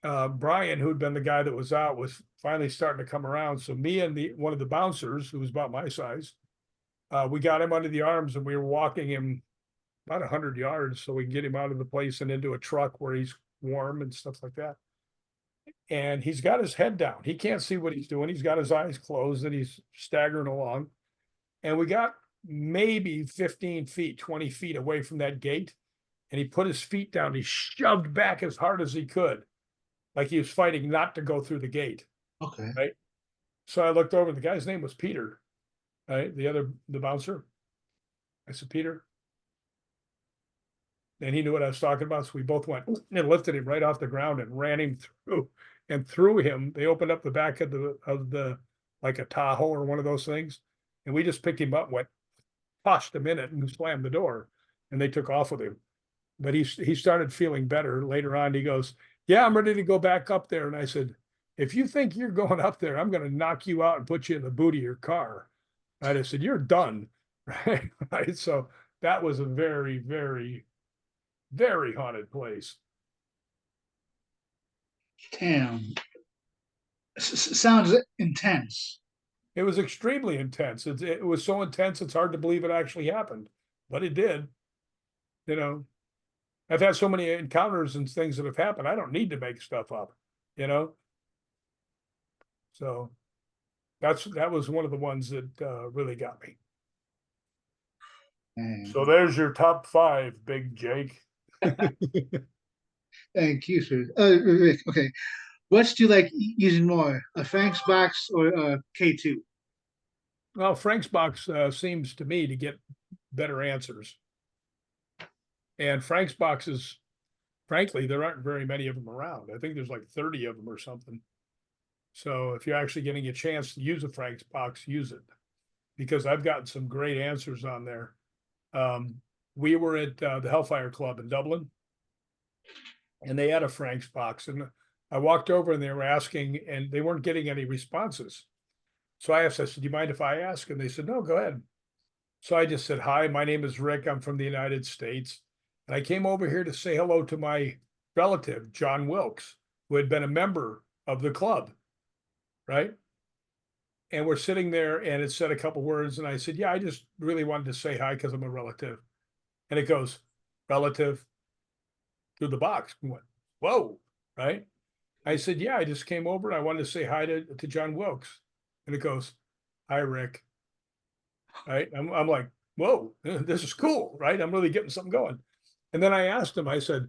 Brian, who'd been the guy that was out, was finally starting to come around. So me and one of the bouncers, who was about my size, we got him under the arms, and we were walking him about 100 yards so we can get him out of the place and into a truck where he's warm and stuff like that. And he's got his head down. He can't see what he's doing. He's got his eyes closed and he's staggering along. And we got maybe 15 feet, 20 feet away from that gate. And he put his feet down. He shoved back as hard as he could, like he was fighting not to go through the gate. Okay. Right. So I looked over. The guy's name was Peter, right? The bouncer. I said, Peter. And he knew what I was talking about. So we both went and lifted him right off the ground and ran him through. And through him, they opened up the back of the like a Tahoe or one of those things. And we just picked him up, went, tossed him in it and slammed the door. And they took off with him. But he started feeling better later on. He goes, yeah, I'm ready to go back up there. And I said, if you think you're going up there, I'm going to knock you out and put you in the boot of your car. Right? I said, you're done. Right. Right. So that was a very, very, very haunted place. Damn. Sounds intense. It was extremely intense. It was so intense, it's hard to believe it actually happened, but it did. You know, I've had so many encounters and things that have happened. I don't need to make stuff up, you know? So that was one of the ones that really got me. So there's your top 5, Big Jake. Thank you, sir. Rick, okay. Which do you like using more, a Frank's box or a K2? Well, Frank's box seems to me to get better answers. And Frank's boxes, frankly, there aren't very many of them around. I think there's like 30 of them or something. So if you're actually getting a chance to use a Frank's box, use it, because I've gotten some great answers on there. We were at the Hellfire Club in Dublin, and they had a Frank's box, and I walked over and they were asking, and they weren't getting any responses. So I said, do you mind if I ask? And they said, no, go ahead. So I just said, hi, my name is Rick. I'm from the United States. And I came over here to say hello to my relative, John Wilkes, who had been a member of the club. Right. And we're sitting there, and it said a couple words. And I said, yeah, I just really wanted to say hi because I'm a relative. And it goes, relative, through the box. We went, whoa. Right. I said, yeah, I just came over. I wanted to say hi to John Wilkes. And it goes, hi, Rick. Right. I'm like, whoa, this is cool. Right. I'm really getting something going. And then I asked him, I said,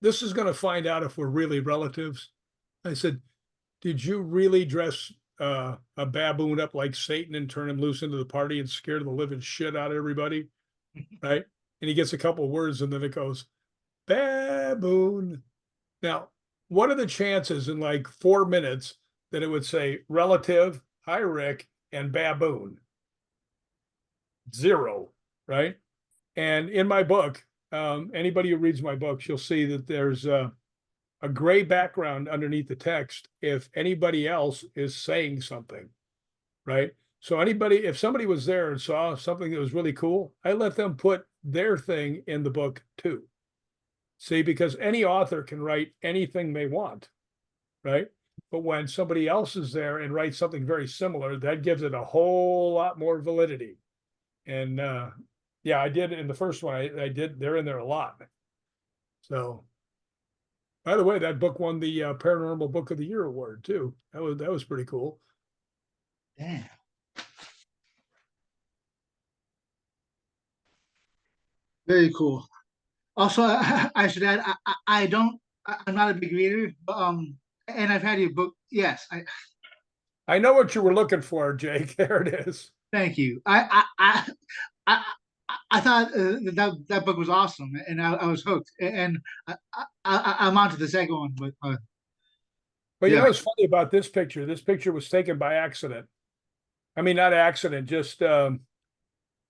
this is going to find out if we're really relatives. I said, did you really dress a baboon up like Satan and turn him loose into the party and scare the living shit out of everybody? Right. And he gets a couple of words, and then it goes, baboon. Now, what are the chances in like 4 minutes that it would say relative, hi, Rick, and baboon? 0, right? And in my book, anybody who reads my books, you'll see that there's a gray background underneath the text if anybody else is saying something, right? So if somebody was there and saw something that was really cool, I let them put their thing in the book too. See, because any author can write anything they want, right? But when somebody else is there and writes something very similar, that gives it a whole lot more validity. And yeah, I did in the first one. I did. They're in there a lot. So, by the way, that book won the Paranormal Book of the Year award too. That was pretty cool. Damn. Very cool. Also, I should add, I'm not a big reader, but and I've had your book. Yes, I know what you were looking for, Jake. There it is. thank you. I, I thought that book was awesome, and I was hooked. And I'm on to the second one, but But you know yeah, what's funny about this picture? This picture was taken by accident. I mean, not accident, just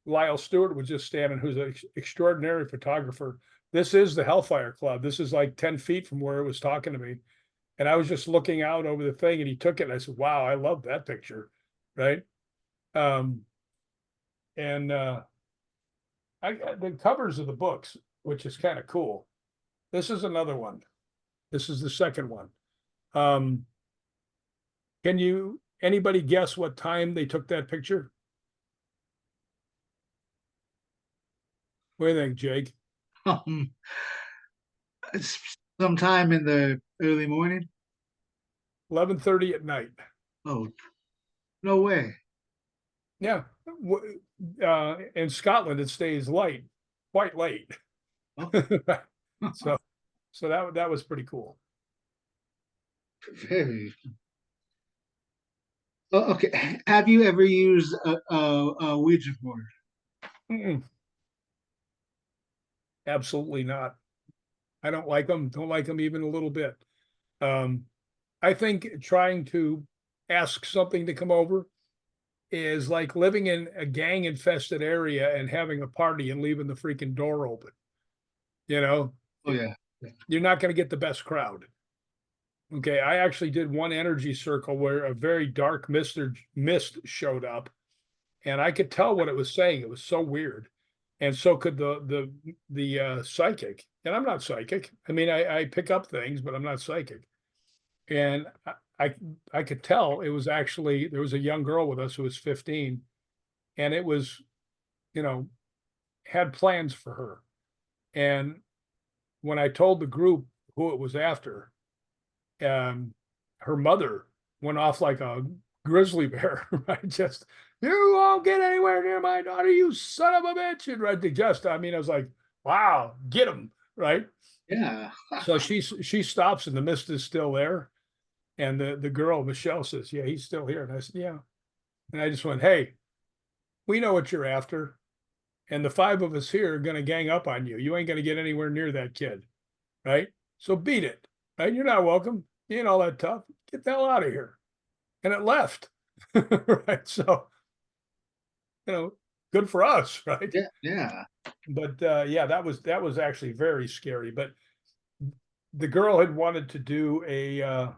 Lyle Stewart was just standing, who's an extraordinary photographer. This is the Hellfire Club. This is like 10 feet from where it was talking to me. And I was just looking out over the thing and he took it and I said, wow, I love that picture. Right. Um, and the covers of the books, which is kind of cool. This is another one. This is the second one. Can anybody guess what time they took that picture? What do you think, Jake? Um, it's sometime in the early morning. 11:30 at night. Oh, no way. Yeah. In Scotland, it stays light, quite late. Oh, So, that was pretty cool. very. Oh, okay. Have you ever used a Ouija board? Mm-mm. Absolutely not. I don't like them. Don't like them even a little bit. I think trying to ask something to come over is like living in a gang infested area and having a party and leaving the freaking door open. You know, Oh yeah. you're not going to get the best crowd. Okay, I actually did one energy circle where a very dark mist showed up, and I could tell what it was saying. It was so weird, and so could the psychic. And I'm not psychic. I mean, I pick up things, but I'm not psychic. And I I could tell it was actually there was a young girl with us who was 15, and it was, you know, had plans for her. And when I told the group who it was after, um, her mother went off like a grizzly bear. Right, just you won't get anywhere near my daughter, you son of a bitch. And right, I mean, I was like, wow, get him right. Yeah. So she stops, and the mist is still there. And the girl, Michelle, says, yeah, he's still here. And I said, yeah. And I just went, hey, we know what you're after. And the five of us here are going to gang up on you. You ain't going to get anywhere near that kid. Right. So beat it. Right. You're not welcome. You ain't all that tough. Get the hell out of here. And it left. Right. So, good for us. Right. Yeah. Yeah. But yeah, that was actually very scary. But the girl had wanted to do a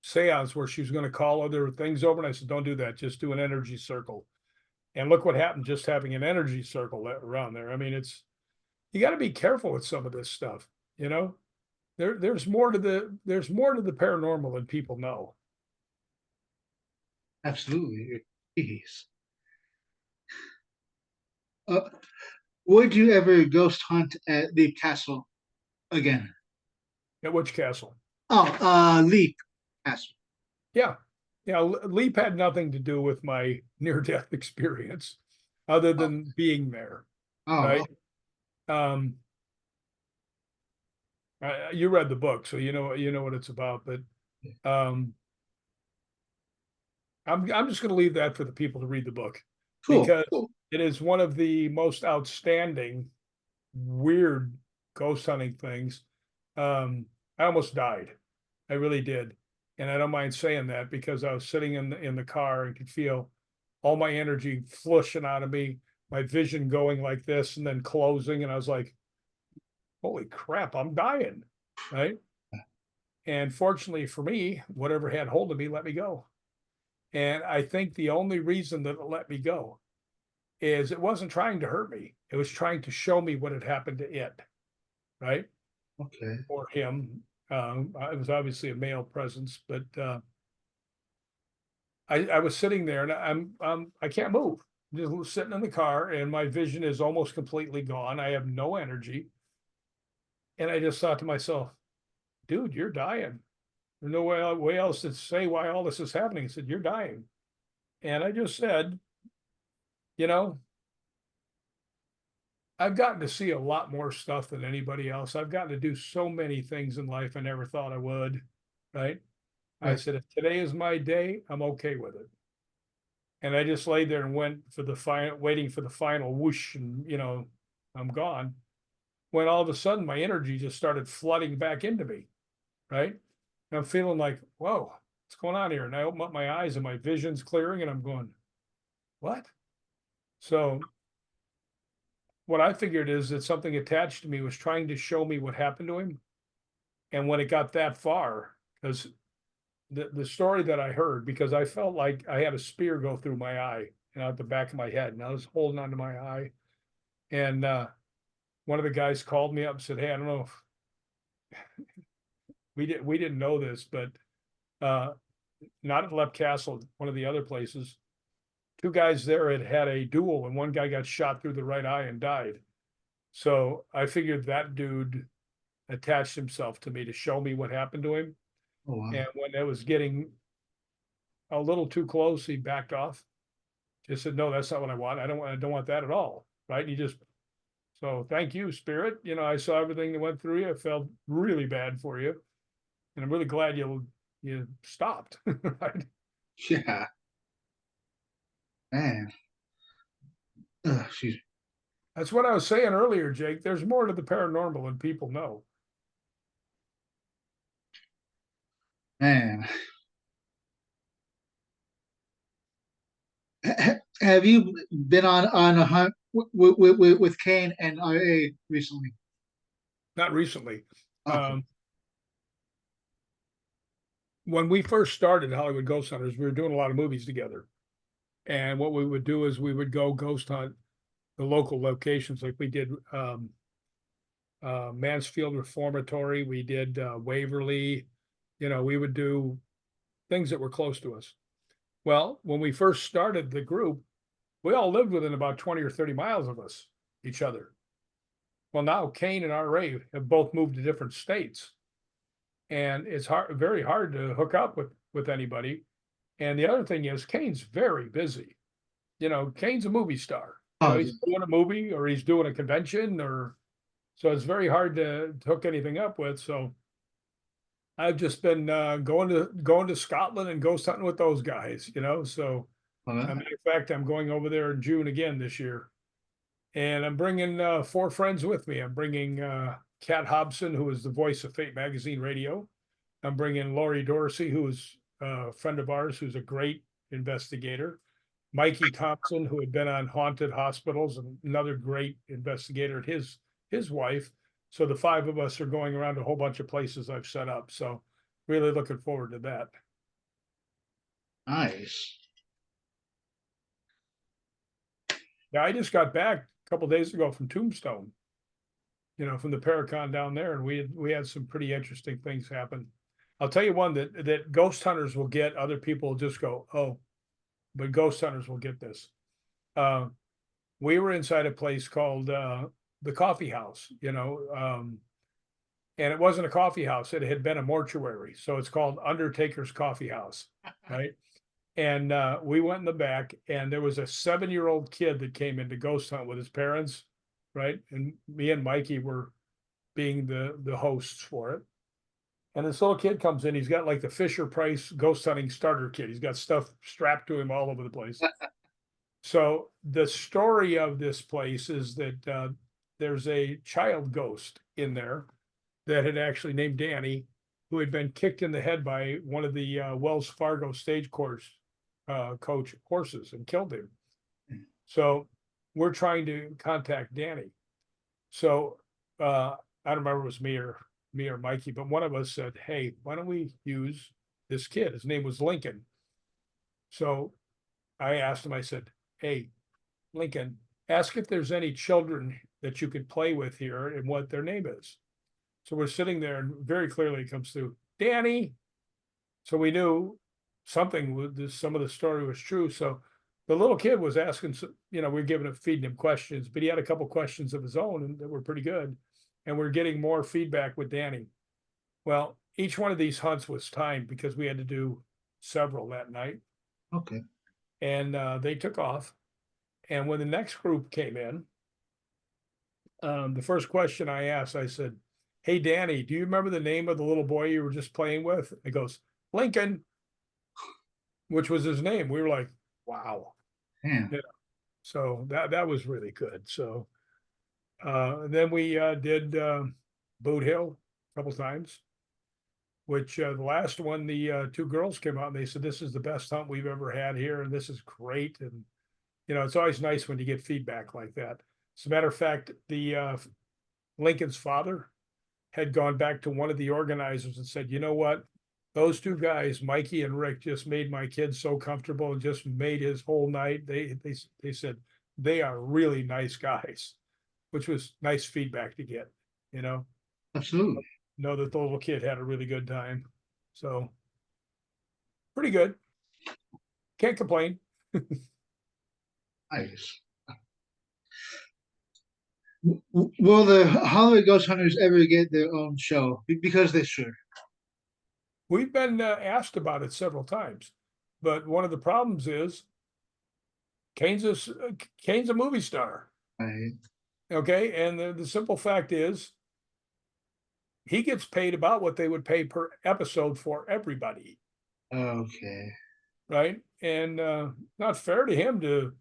seance where she was going to call other things over. And I said, don't do that. Just do an energy circle. And look what happened just having an energy circle around there. I mean, you got to be careful with some of this stuff. There's more to the paranormal than people know. Absolutely. Jeez. Uh, would you ever ghost hunt at the castle again? At which castle? Oh, Leap Castle. Yeah. Yeah. Leap had nothing to do with my near death experience other Oh, than being there. oh, Right. Um, you read the book, so you know what it's about, but, um, I'm just going to leave that for the people to read the book cool. because Cool. it is one of the most outstanding, weird ghost hunting things. I almost died. I really did. And I don't mind saying that because I was sitting in the car and could feel all my energy flushing out of me, my vision going like this and then closing. And I was like, holy crap, I'm dying. Right. And fortunately for me, whatever had hold of me let me go. And I think the only reason that it let me go is it wasn't trying to hurt me. It was trying to show me what had happened to it. Right. Okay. Or him. It was obviously a male presence, but I was sitting there and I can't move. I'm just sitting in the car and my vision is almost completely gone. I have no energy. And I just thought to myself, dude, you're dying. There's no way else to say why all this is happening. I said, you're dying. And I just said, you know, I've gotten to see a lot more stuff than anybody else. I've gotten to do so many things in life I never thought I would. Right. I Right. said, if today is my day, I'm okay with it. And I just laid there and went for the final, waiting for the final whoosh, and I'm gone. When all of a sudden my energy just started flooding back into me, right? And I'm feeling like, whoa, what's going on here? And I open up my eyes and my vision's clearing, and I'm going, what? So what I figured is that something attached to me was trying to show me what happened to him. And when it got that far, because the story that I heard, because I felt like I had a spear go through my eye and out the back of my head, and I was holding onto my eye. And one of the guys called me up and said, "Hey, I don't know if we didn't know this, but not at Lep Castle, one of the other places, two guys there had a duel, and one guy got shot through the right eye and died. So I figured that dude attached himself to me to show me what happened to him. Oh wow. And when it was getting a little too close, he backed off. Just said, "No, that's not what I want. I don't want that at all." Right? And he just, so thank you, Spirit. I saw everything that went through you. I felt really bad for you, and I'm really glad you stopped. Right? Yeah, man. She's That's what I was saying earlier, Jake. There's more to the paranormal than people know. man. Have you been on a hunt with Kane and RA recently? Not recently. Okay. When we first started Hollywood Ghosthunters, we were doing a lot of movies together. And what we would do is we would go ghost hunt the local locations, like we did Mansfield Reformatory, we did Waverly. We would do things that were close to us. Well, when we first started the group, we all lived within about 20 or 30 miles of each other. Well, now Kane and RA have both moved to different states, and it's very hard to hook up with anybody. And the other thing is, Kane's very busy. Kane's a movie star. Oh, He's doing a movie or he's doing a convention, or so it's very hard to hook anything up with. So I've just been going to Scotland and ghost hunting with those guys. So as a matter of fact, I'm going over there in June again this year, and I'm bringing 4 friends with me. I'm bringing Kat Hobson, who is the voice of Fate Magazine Radio. I'm bringing Lori Dorsey, who is a friend of ours, who's a great investigator. Mikey Thompson, who had been on Haunted Hospitals, and another great investigator, and his wife. So the 5 of us are going around a whole bunch of places I've set up. So really looking forward to that. nice. Yeah, I just got back a couple days ago from Tombstone, from the Paracon down there, and we had some pretty interesting things happen. I'll tell you one that ghost hunters will get. Other people will just go, "Oh," but ghost hunters will get this. We were inside a place called the Coffee House, and it wasn't a coffee house. It had been a mortuary. So it's called Undertaker's Coffee House, right? And we went in the back, and there was a 7-year-old kid that came in to ghost hunt with his parents, right? And me and Mikey were being the hosts for it. And this little kid comes in. He's got like the Fisher Price ghost hunting starter kit. He's got stuff strapped to him all over the place. So the story of this place is that there's a child ghost in there that had actually named Danny, who had been kicked in the head by one of the Wells Fargo stage coach horses and killed him. So we're trying to contact Danny. So I don't remember if it was me or Mikey, but one of us said, "Hey, why don't we use this kid?" His name was Lincoln. So I asked him, I said, "Hey, Lincoln, ask if there's any children that you could play with here and what their name is." So we're sitting there, and very clearly it comes through, "Danny." So we knew something with this, some of the story was true. So the little kid was asking, we're feeding him questions, but he had a couple questions of his own and that were pretty good. And we're getting more feedback with Danny. Well, each one of these hunts was timed because we had to do several that night. Okay. And they took off. And when the next group came in, the first question I asked, I said, "Hey, Danny, do you remember the name of the little boy you were just playing with?" He goes, "Lincoln," which was his name. We were like, wow. Yeah. So that was really good. So then we did Boot Hill a couple times, which the last one, the 2 girls came out and they said, "This is the best hunt we've ever had here, and this is great." And it's always nice when you get feedback like that. As a matter of fact, the Lincoln's father had gone back to one of the organizers and said, you know what? Those two guys, Mikey and Rick, just made my kid so comfortable and just made his whole night. They said they are really nice guys, which was nice feedback to get, you Absolutely. know that the little kid had a really good time. So pretty good. Can't complain. Nice. Will the Hollywood Ghost Hunters ever get their own show? Because they should. We've been asked about it several times, but one of the problems is Kane's a movie star. Right. Okay. And the simple fact is he gets paid about what they would pay per episode for everybody. Okay. Right. And not fair to him to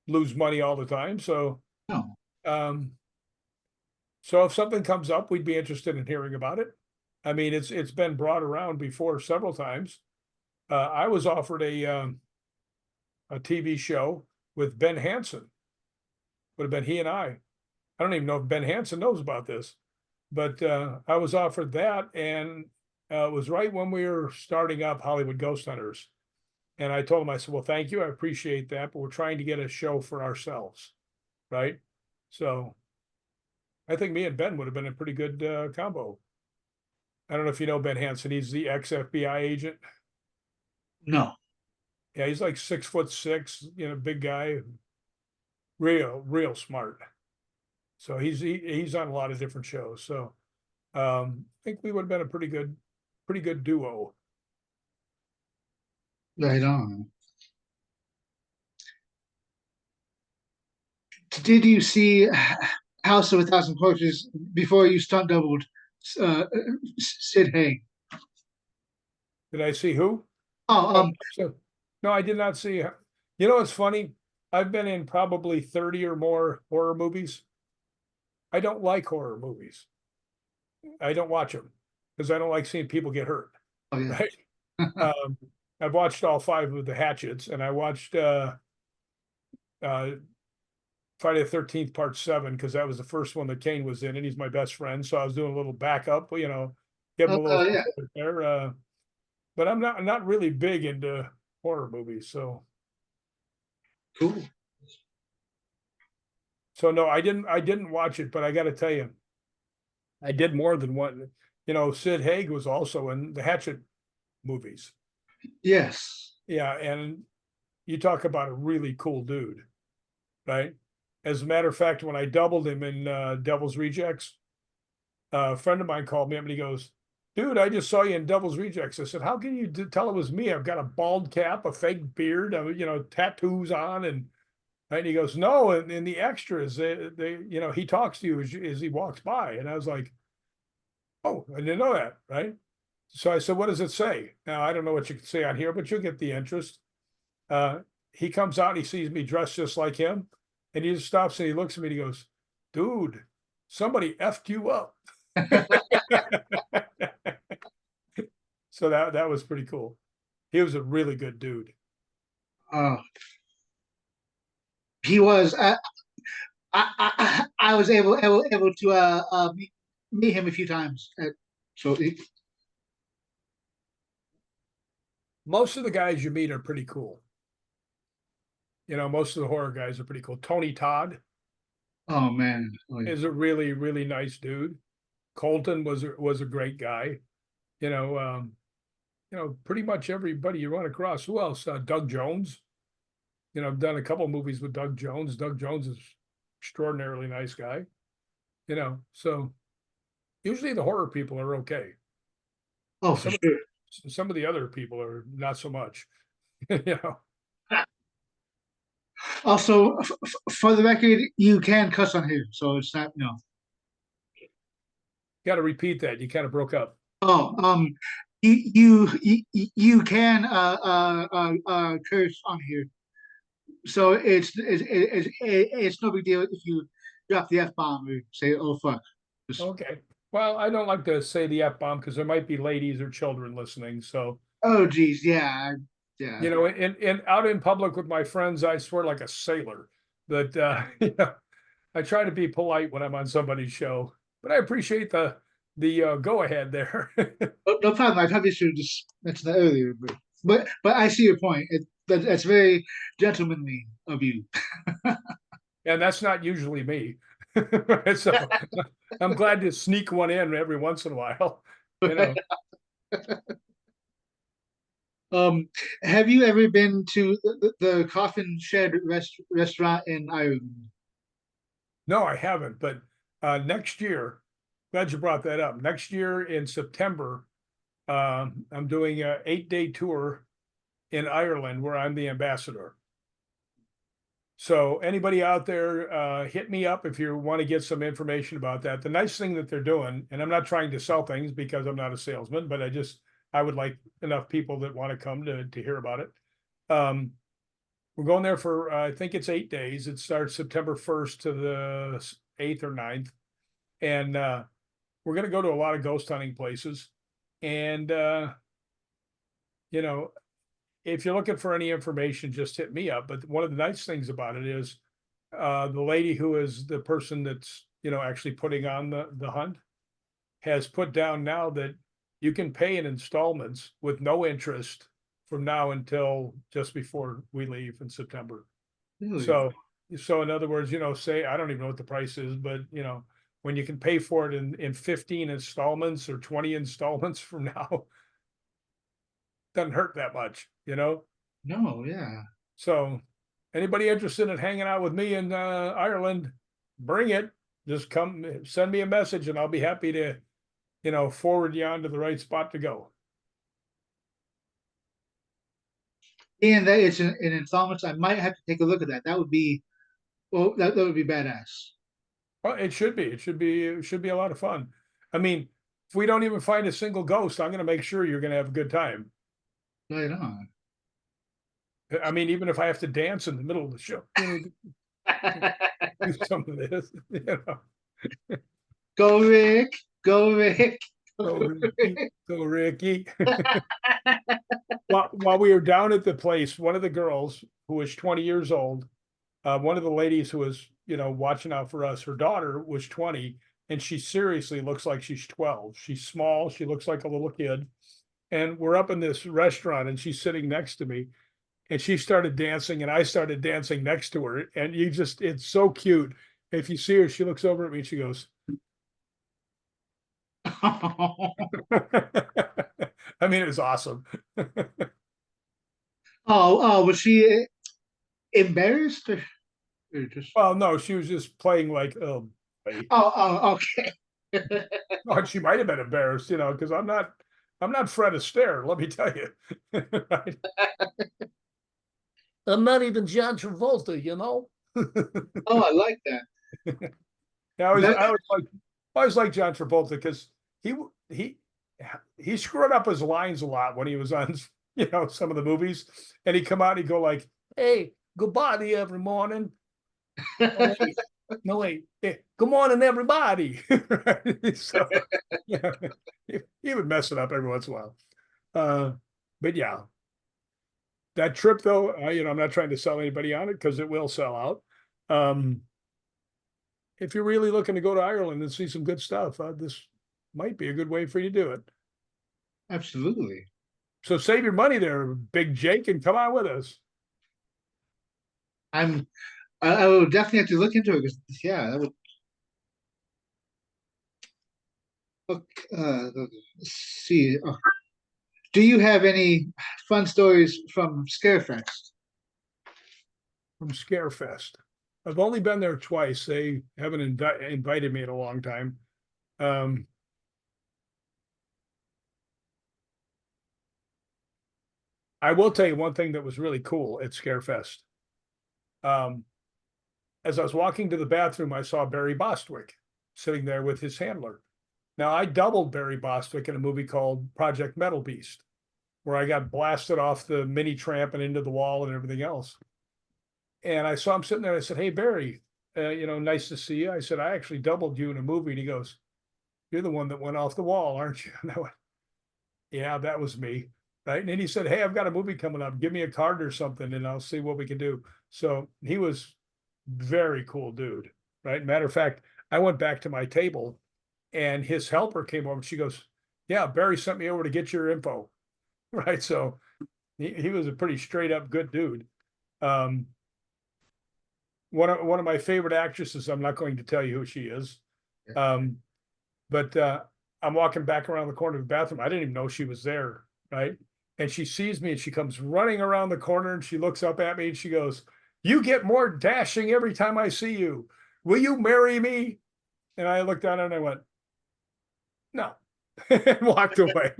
lose money all the time. So, No. um, so if something comes up, we'd be interested in hearing about it. I mean, it's been brought around before several times. I was offered a TV show with Ben Hansen. Would have been he and I. I don't even know if Ben Hansen knows about this, but I was offered that, and it was right when we were starting up Hollywood Ghosthunters. And I told him, I said, well, thank you. I appreciate that, but we're trying to get a show for ourselves. Right. So I think me and Ben would have been a pretty good combo. I don't know if you know Ben Hansen. He's the ex-FBI agent. No. Yeah, he's like 6'6", big guy, real smart. So he's on a lot of different shows. So I think we would have been a pretty good duo. Right on. Did you see House of a Thousand Corpses before you stunt doubled uh, Sid Haig? Did I see who? Oh, Oh, so no, I did not see. You know, it's funny. I've been in probably 30 or more horror movies. I don't like horror movies. I don't watch them because I don't like seeing people get hurt. oh yeah. Right. Um, I've watched all 5 of the Hatchets, and I watched uh, Friday the 13th Part 7 because that was the first one that Kane was in, and he's my best friend. So I was doing a little backup, give him a little Yeah. there. But I'm not really big into horror movies, so Cool. no, I didn't watch it, but I got to tell you, I did more than one. Sid Haig was also in the Hatchet movies. Yes. Yeah, and you talk about a really cool dude, right? As a matter of fact, when I doubled him in Devil's Rejects, a friend of mine called me up and he goes, dude, I just saw you in Devil's Rejects. I said, how can you tell it was me? I've got a bald cap, a fake beard, tattoos on. And he goes, no, and in the extras, he talks to you as he walks by. And I was like, oh, I didn't know that, right? So I said, what does it say? Now, I don't know what you can say on here, but you'll get the interest. He comes out, he sees me dressed just like him, and he just stops and he looks at me and he goes, dude, somebody effed you up. So that was pretty cool. He was a really good dude. Uh, he was. I was able to meet him a few times. So Most of the guys you meet are pretty cool. Most of the horror guys are pretty cool. Tony Todd oh man, is a really, really nice dude. Colton was a great guy. Pretty much everybody you run across. Who else? Doug Jones. I've done a couple movies with Doug Jones. Doug Jones is extraordinarily nice guy. So usually the horror people are okay. oh for sure. Some of the other people are not so much. Also, for the record, you can cuss on here, so it's not Got to repeat that. You kind of broke up. Oh, you can curse on here, so it's no big deal if you drop the F bomb or say oh fuck. Just, Okay. Well, I don't like to say the F bomb because there might be ladies or children listening. So, oh geez, yeah, yeah. in out in public with my friends, I swear like a sailor. But I try to be polite when I'm on somebody's show, but I appreciate the go ahead there. Oh, no problem. I probably should have just mentioned that earlier, but I see your point. That's very gentlemanly of you. And that's not usually me. So I'm glad to sneak one in every once in a while, you know. Um, have you ever been to the Coffin Shed restaurant in Ireland? No, I haven't, but next year, glad you brought that up. Next year in September, I'm doing a 8-day tour in Ireland where I'm the ambassador. So anybody out there, hit me up if you want to get some information about that. The nice thing that they're doing, and I'm not trying to sell things because I'm not a salesman, but I would like enough people that want to come to hear about it. Um, we're going there for, I think it's 8 days. It starts September 1st to the 8th or 9th. And we're going to go to a lot of ghost hunting places. And, you know, if you're looking for any information, just hit me up. But one of the nice things about it is the lady who is the person that's, actually putting on the hunt has put down now that you can pay in installments with no interest from now until just before we leave in September. Really? So in other words, say, I don't even know what the price is, but when you can pay for it in 15 installments or 20 installments from now, doesn't hurt that much. No, yeah. So anybody interested in hanging out with me in Ireland, bring it. Just come send me a message and I'll be happy to, forward you on to the right spot to go. And that it's in installments. I might have to take a look at that. That would be that would be badass. Well, it should be. It should be a lot of fun. I mean, if we don't even find a single ghost, I'm gonna make sure you're gonna have a good time. Right on. I mean, even if I have to dance in the middle of the show, do some of this. Go Rick, go Rick. Go Ricky, go Ricky. While we were down at the place, one of the girls who was 20 years old, one of the ladies who was, watching out for us, her daughter was 20, and she seriously looks like she's 12. She's small, she looks like a little kid. And we're up in this restaurant and she's sitting next to me. And she started dancing and I started dancing next to her. And it's so cute. If you see her, she looks over at me and she goes, I mean, it was awesome. Oh, was she embarrassed or just? Well, no, she was just playing like, Okay. oh, she might have been embarrassed, because I'm not Fred Astaire, let me tell you. Right? I'm not even John Travolta. Oh, I like that. Yeah, I always like John Travolta because he he screwed up his lines a lot when he was on some of the movies, and he'd come out and he'd go like, "Hey, goodbye every morning." Oh, wait. No wait, hey, good morning everybody. Right? So yeah, he would mess it up every once in a while. But yeah, that trip though, I'm not trying to sell anybody on it because it will sell out. If you're really looking to go to Ireland and see some good stuff, this might be a good way for you to do it. Absolutely. So save your money there, Big Jake, and come on with us. I will definitely have to look into it because yeah, that would. Look, let's see. Do you have any fun stories from Scarefest? From Scarefest. I've only been there twice. They haven't invited me in a long time. I will tell you one thing that was really cool at Scarefest. As I was walking to the bathroom, I saw Barry Bostwick sitting there with his handler. Now, I doubled Barry Bostwick in a movie called Project Metal Beast, where I got blasted off the mini tramp and into the wall and everything else. And I saw him sitting there. I said, "Hey, Barry, nice to see you." I said, "I actually doubled you in a movie." And he goes, "You're the one that went off the wall, aren't you?" And I went, "Yeah, that was me." Right. And then he said, "Hey, I've got a movie coming up. Give me a card or something and I'll see what we can do." So he was very cool dude. right? Matter of fact, I went back to my table and his helper came over and she goes, yeah, Barry sent me over to get your info. Right. So he was a pretty straight up good dude. Um, one of my favorite actresses, I'm not going to tell you who she is. Um, but I'm walking back around the corner of the bathroom. I didn't even know she was there, right? And she sees me and she comes running around the corner and she looks up at me and she goes, you get more dashing every time I see you. Will you marry me? And I looked down and I went, no, and walked away.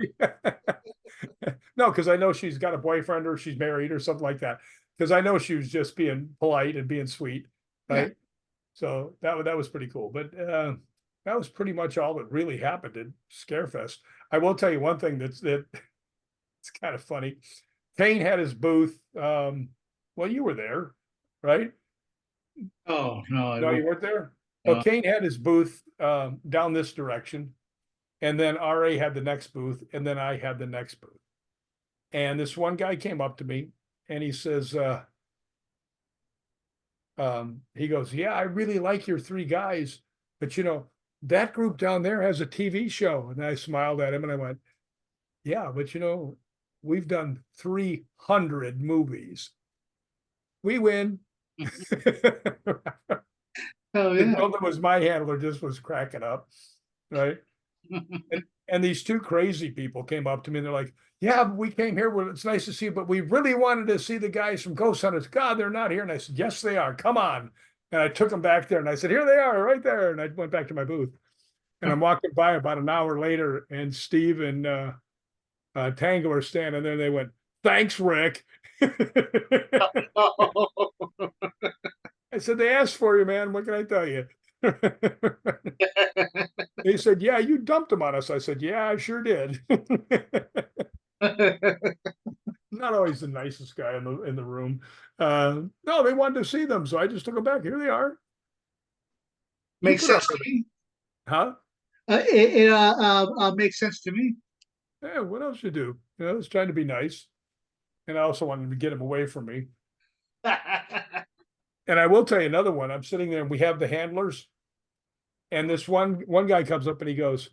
No, because I know she's got a boyfriend or she's married or something like that. Because I know she was just being polite and being sweet, right? Yeah. So that was pretty cool. But that was pretty much all that really happened at Scarefest. I will tell you one thing that it's kind of funny. Kane had his booth. Well, you were there, right? Oh no, No, you weren't there. Well, no. Kane had his booth down this direction, and then RA had the next booth, and then I had the next booth. And this one guy came up to me and he says, he goes, yeah, I really like your three guys, but that group down there has a TV show. And I smiled at him and I went, yeah, but we've done 300 movies. We win. Oh The yeah. girl that was my handler just was cracking up, right? And these two crazy people came up to me and they're like, yeah, we came here. Well, it's nice to see you, but we really wanted to see the guys from Ghost Hunters. God, they're not here. And I said, yes, they are. Come on. And I took them back there and I said, here they are right there. And I went back to my booth. And I'm walking by about an hour later and Steve and Tango are standing there and they went, thanks, Rick. I said, they asked for you, man. What can I tell you? They said, yeah, you dumped them on us. I said, yeah, I sure did. Not always the nicest guy in the room. No, they wanted to see them, so I just took them back. Here they are. You Makes put up sense to with it, me. huh? It makes sense to me. Yeah, what else you do? I was trying to be nice, and I also wanted to get him away from me. And I will tell you another one. I'm sitting there, and we have the handlers, and this one guy comes up and he goes,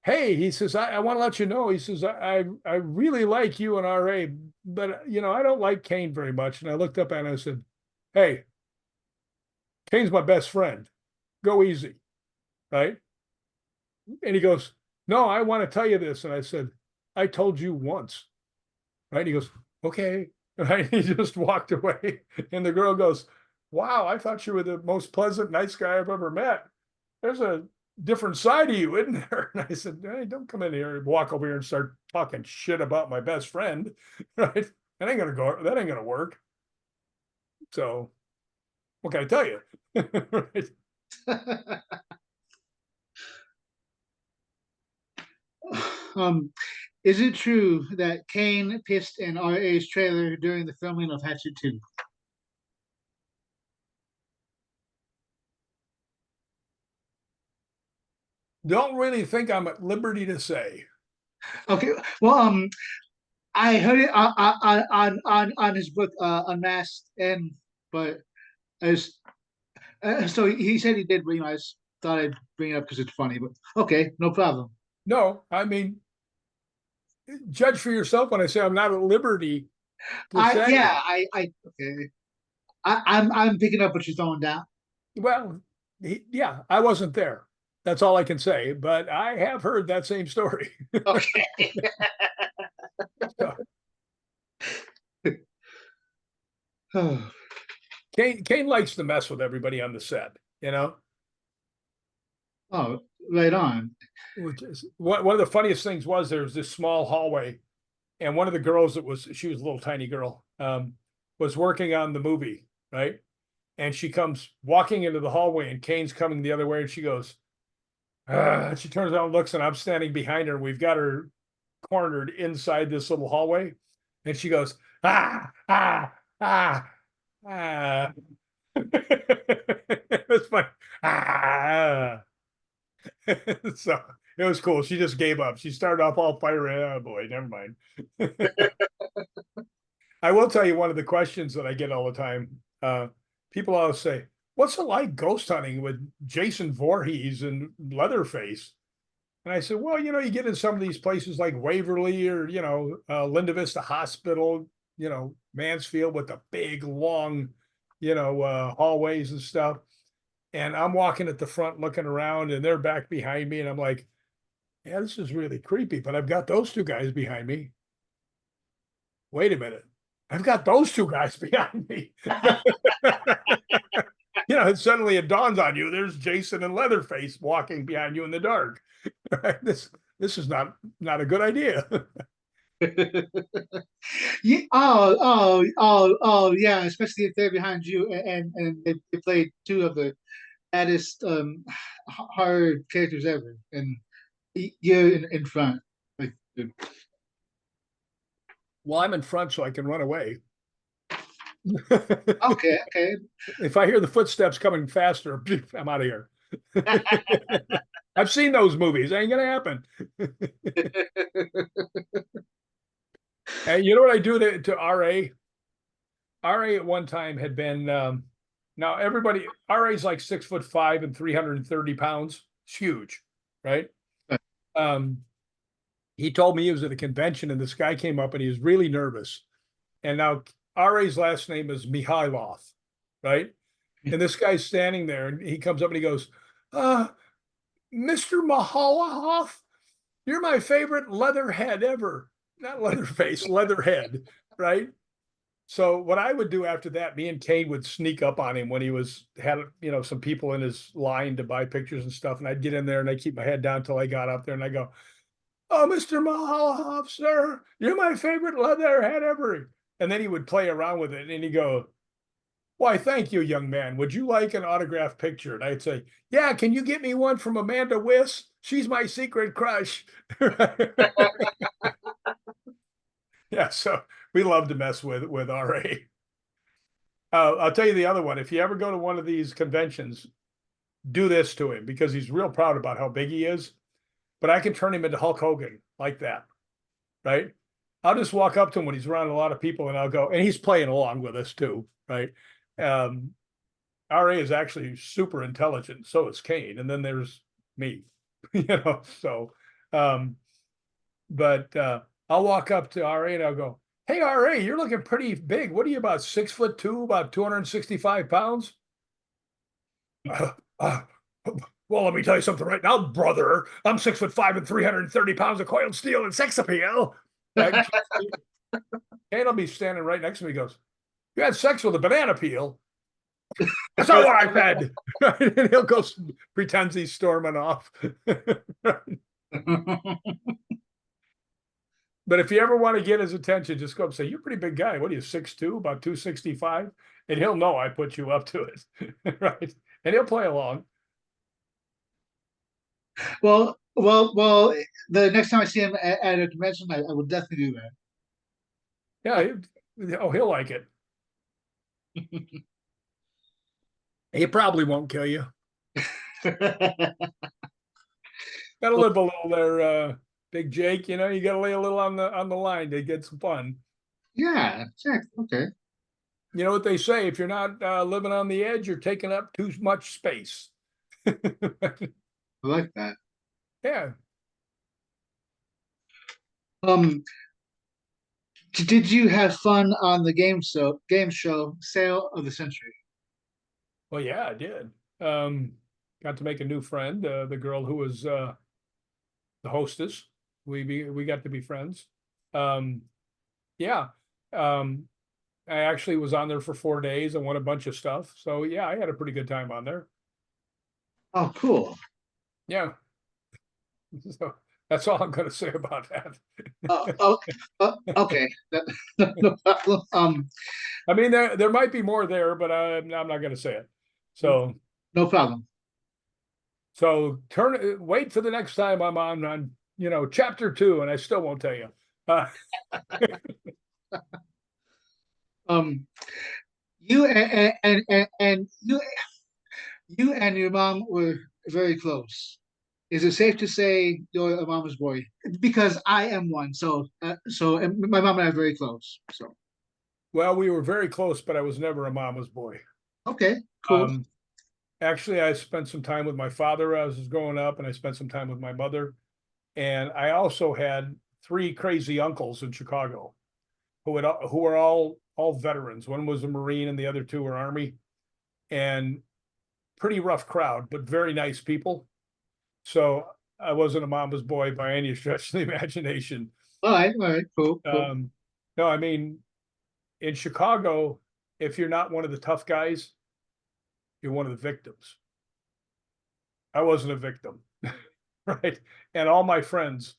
hey, he says, I want to let you know. He says, I really like you and RA, but I don't like Kane very much. And I looked up and I said, hey, Kane's my best friend. Go easy. Right. And he goes, no, I want to tell you this. And I said, I told you once. Right. He goes, okay. Right. He just walked away. And the girl goes, wow, I thought you were the most pleasant, nice guy I've ever met. There's a different side of you, isn't there? And I said, hey, don't come in here and walk over here and start talking shit about my best friend. Right. That ain't gonna work. So what can I tell you? Right. um, is it true that Kane pissed in RA's trailer during the filming of Hatchet 2? Don't really think I'm at liberty to say. Okay, well, I heard it on his book Unmasked, but as so he said he did, but I just thought I'd bring it up because it's funny. But okay, no problem. No, I mean, judge for yourself when I say I'm not at liberty to I say. yeah, I okay. I'm picking up what you're throwing down. Well, yeah, I wasn't there. That's all I can say. But I have heard that same story. Okay. So, Kane likes to mess with everybody on the set. Oh, right on. Which is one of the funniest things was there was this small hallway, and one of the girls she was a little tiny girl, was working on the movie, right? And she comes walking into the hallway, and Kane's coming the other way, and she goes, she turns around and looks, and I'm standing behind her. We've got her cornered inside this little hallway, and she goes, ah, ah, ah, ah. It was funny. Ah. So it was cool. She just gave up. She started off all fiery. Oh boy, never mind. I will tell you one of the questions that I get all the time. People always say, what's it like ghost hunting with Jason Voorhees and Leatherface? And I said, well, you get in some of these places like Waverly or, Linda Vista Hospital, Mansfield with the big, long, hallways and stuff. And I'm walking at the front looking around and they're back behind me. And I'm like, yeah, this is really creepy, but I've got those two guys behind me. Wait a minute. I've got those two guys behind me. And suddenly it dawns on you, there's Jason and Leatherface walking behind you in the dark. This is not a good idea. Yeah. Yeah. Especially if they're behind you, and they played two of the baddest horror characters ever, and you're in front. Like, Well, I'm in front so I can run away. okay, okay. If I hear the footsteps coming faster, I'm out of here. I've seen those movies. Ain't gonna happen. And you know what I do to RA? RA at one time had been now everybody RA is like 6'5" and 330 pounds. It's huge, right? Um, he told me he was at a convention and this guy came up and he was really nervous. And now RA's last name is Mihailov, right? And this guy's standing there and he comes up and he goes, Mr. Mihailov, you're my favorite leatherhead ever. Not Leatherface, Leatherhead, right? So what I would do after that, me and Kane would sneak up on him when he had some people in his line to buy pictures and stuff, and I'd get in there and I'd keep my head down until I got up there and I go, "Oh, Mr. Mahalov, sir, you're my favorite leatherhead ever." And then he would play around with it and he'd go, "Why, thank you, young man. Would you like an autographed picture?" And I'd say, "Yeah, can you get me one from Amanda Wiss? She's my secret crush." Yeah, so we love to mess with RA. I'll tell you the other one. If you ever go to one of these conventions, do this to him because he's real proud about how big he is. But I can turn him into Hulk Hogan like that, right? I'll just walk up to him when he's around a lot of people and I'll go, and he's playing along with us too, right? RA is actually super intelligent, so is Kane, and then there's me, So, but I'll walk up to RA and I'll go, "Hey, RA, you're looking pretty big. What are you, about 6'2", about 265 pounds?" Well, let me tell you something right now, brother. I'm 6'5" and 330 pounds of coiled steel and sex appeal. Kane will be standing right next to me. He goes, "You had sex with a banana peel?" "That's not what I said." And he'll go, pretends he's storming off. But if you ever want to get his attention, just go up and say, "You're a pretty big guy. What are you, 6'2", about 265? And he'll know I put you up to it. Right? And he'll play along. Well. The next time I see him at a convention, I will definitely do that. Yeah. He'll like it. He probably won't kill you. Gotta live a little there, Big Jake. You gotta lay a little on the line to get some fun. Yeah, check. Okay. You know what they say? If you're not living on the edge, you're taking up too much space. I like that. Yeah. Did you have fun on the game show Sale of the Century? Well, yeah, I did. Got to make a new friend, the girl who was the hostess. We got to be friends. Yeah. I actually was on there for 4 days and won a bunch of stuff. So yeah, I had a pretty good time on there. Oh, cool. Yeah. So that's all I'm going to say about that. Okay. No problem. I mean, there might be more there, but I'm not going to say it. So no problem. So wait for the next time I'm on chapter 2, and I still won't tell you. You and you and your mom were very close. Is it safe to say you're a mama's boy? Because I am one. So and my mom and I are very close. So Well, we were very close, but I was never a mama's boy. okay, cool. Actually, I spent some time with my father as I was growing up, and I spent some time with my mother. And I also had three crazy uncles in Chicago who were all veterans. One was a Marine, and the other two were Army, and pretty rough crowd, but very nice people. So I wasn't a mama's boy by any stretch of the imagination. All right, cool, cool. Um, no, I mean, in Chicago, if you're not one of the tough guys, you're one of the victims. I wasn't a victim, right? And all my friends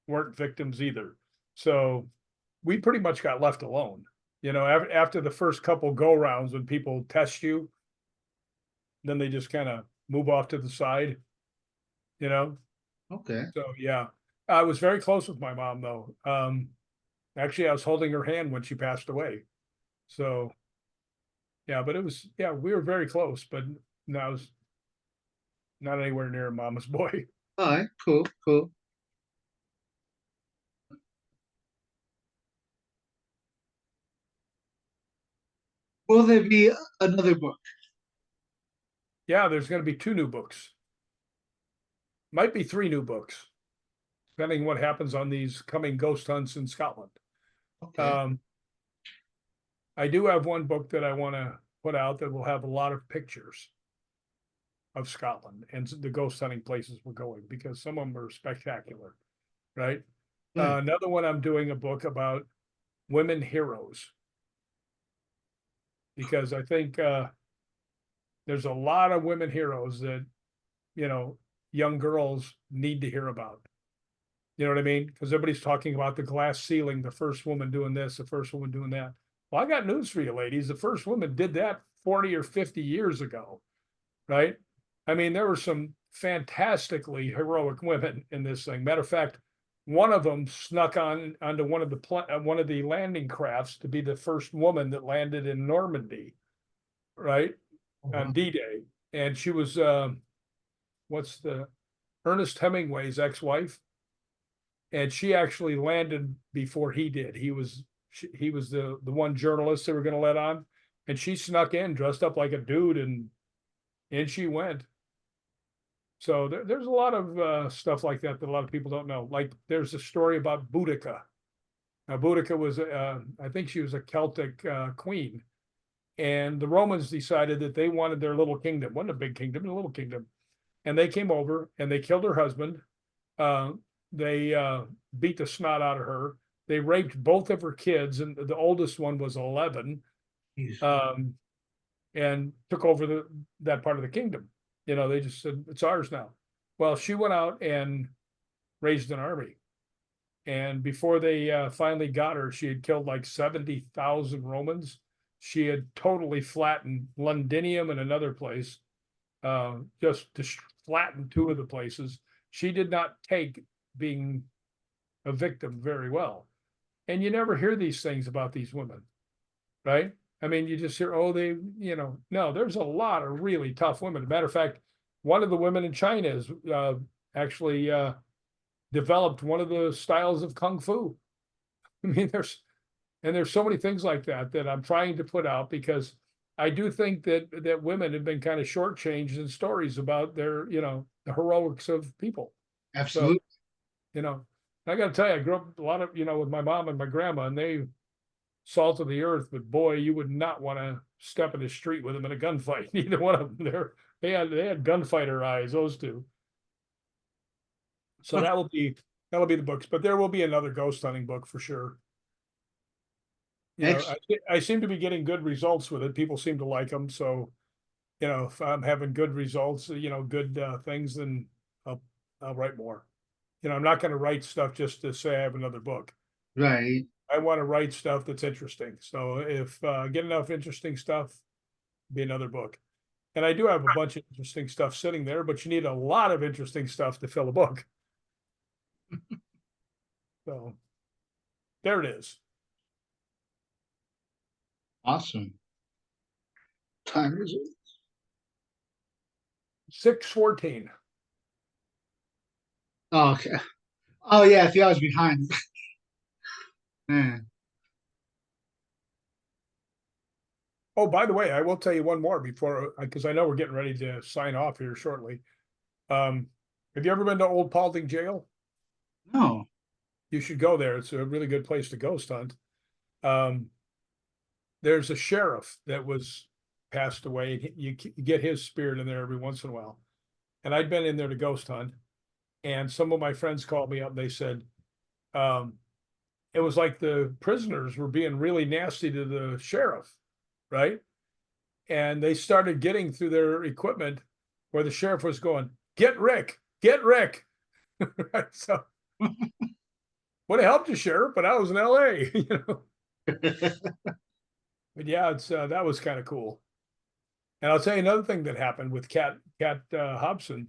weren't victims either. So we pretty much got left alone. You know, after the first couple go rounds, when people test you, then they just kind of move off to the side, you know? Okay. So yeah, I was very close with my mom though. Actually, I was holding her hand when she passed away. So yeah, but it was, yeah, we were very close, but no, I was not anywhere near a mama's boy. All right, cool, cool. Will there be another book? Yeah, there's going to be two new books. Might be three new books, depending what happens on these coming ghost hunts in Scotland. Okay. Um, I do have one book that I want to put out that will have a lot of pictures of Scotland and the ghost hunting places we're going, because some of them are spectacular, right? Right. Another one, I'm doing a book about women heroes, because I think there's a lot of women heroes that, you know, young girls need to hear about. You know what I mean? Because everybody's talking about the glass ceiling, the first woman doing this, the first woman doing that. Well, I got news for you, ladies. The first woman did that 40 or 50 years ago, right? I mean, there were some fantastically heroic women in this thing. Matter of fact, one of them snuck on onto one of the landing crafts to be the first woman that landed in Normandy, right, on Oh, D-Day, and she was what's the Ernest Hemingway's ex-wife, and she actually landed before he did. He was the one journalist they were going to let on, and she snuck in dressed up like a dude, and in she went. So there's a lot of stuff like that that a lot of people don't know. Like there's a story about Boudica. Now Boudica was, I think she was a Celtic queen, and the Romans decided that they wanted their little kingdom, wasn't a big kingdom, a little kingdom, and they came over and they killed her husband. Uh, they beat the snot out of her. They raped both of her kids, and the oldest one was 11, geez. um, and took over that part of the kingdom. You know, they just said it's ours now. Well, she went out and raised an army, and before they finally got her, she had killed like 70,000 Romans. She had totally flattened Londinium and another place, just flattened two of the places. She did not take being a victim very well. And you never hear these things about these women, right? I mean, you just hear, oh, they, you know, no, there's a lot of really tough women. Matter of fact, one of the women in China is actually developed one of the styles of Kung Fu. I mean, there's so many things like that that I'm trying to put out, because I do think that women have been kind of shortchanged in stories about their, you know, the heroics of people. So, Absolutely. you know, I got to tell you, I grew up a lot of, you know, with my mom and my grandma, and they salt of the earth, but boy, you would not want to step in the street with them in a gunfight. Neither one of them. They had gunfighter eyes, those two. So that'll be the books, but there will be another ghost hunting book for sure. You know, Excellent. I seem to be getting good results with it. People seem to like them. So, you know, if I'm having good results, you know, good things, then I'll write more. You know, I'm not going to write stuff just to say I have another book. Right. I want to write stuff that's interesting. So if get enough interesting stuff, be another book. And I do have a bunch of interesting stuff sitting there, but you need a lot of interesting stuff to fill a book. So there it is. Awesome. Time is it? 6:14. Oh, okay. Oh yeah, 3 hours behind. Man. Oh, by the way, I will tell you one more before, because I know we're getting ready to sign off here shortly. Have you ever been to Old Paulding Jail? No. You should go there. It's a really good place to ghost hunt. Um, there's a sheriff that was passed away. And you get his spirit in there every once in a while. And I'd been in there to ghost hunt, and some of my friends called me up. And they said um, it was like the prisoners were being really nasty to the sheriff, right? And they started getting through their equipment where the sheriff was going, "Get Rick, get Rick." Right? So would have helped the sheriff, but I was in LA, you know. But yeah, it's that was kind of cool. And I'll tell you another thing that happened with Cat Hobson.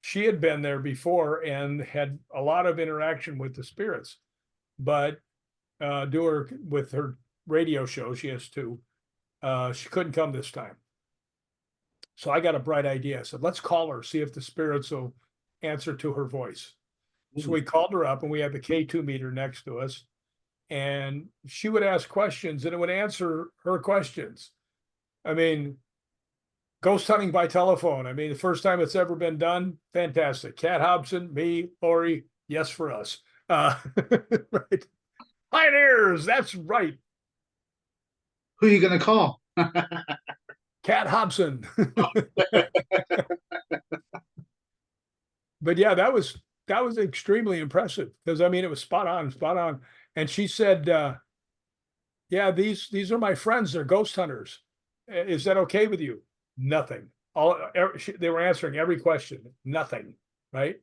She had been there before and had a lot of interaction with the spirits, but with her radio show, she has two. She couldn't come this time. So I got a bright idea. I said, let's call her, see if the spirits will answer to her voice. So we called her up, and we had the K2 meter next to us, and she would ask questions and it would answer her questions. I mean, ghost hunting by telephone. I mean, the first time it's ever been done, fantastic. Cat Hobson, me, Lori, yes for us. Right. Pioneers, that's right. Who are you gonna call? Cat Hobson. But yeah, that was extremely impressive because I mean it was spot on, spot on. And she said, "Yeah, these are my friends. They're ghost hunters. Is that okay with you?" Nothing. They were answering every question. Nothing. Right.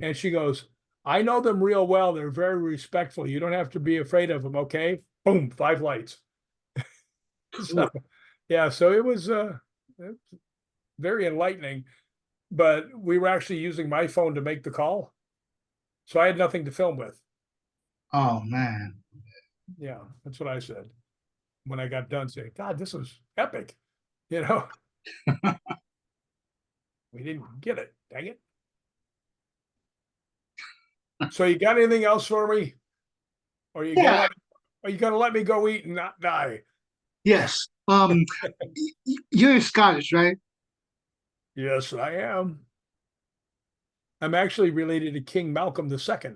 And she goes, "I know them real well. They're very respectful. You don't have to be afraid of them. Okay." Boom, 5 lights. So, yeah, so it was very enlightening. But we were actually using my phone to make the call, so I had nothing to film with. Oh man. Yeah, that's what I said when I got done saying, "God, this was epic." You know, we didn't get it. Dang it. So you got anything else for me? Or Yeah. are you gonna let me go eat and not die? Yes. You're Scottish, right? Yes, I am. I'm actually related to King Malcolm II.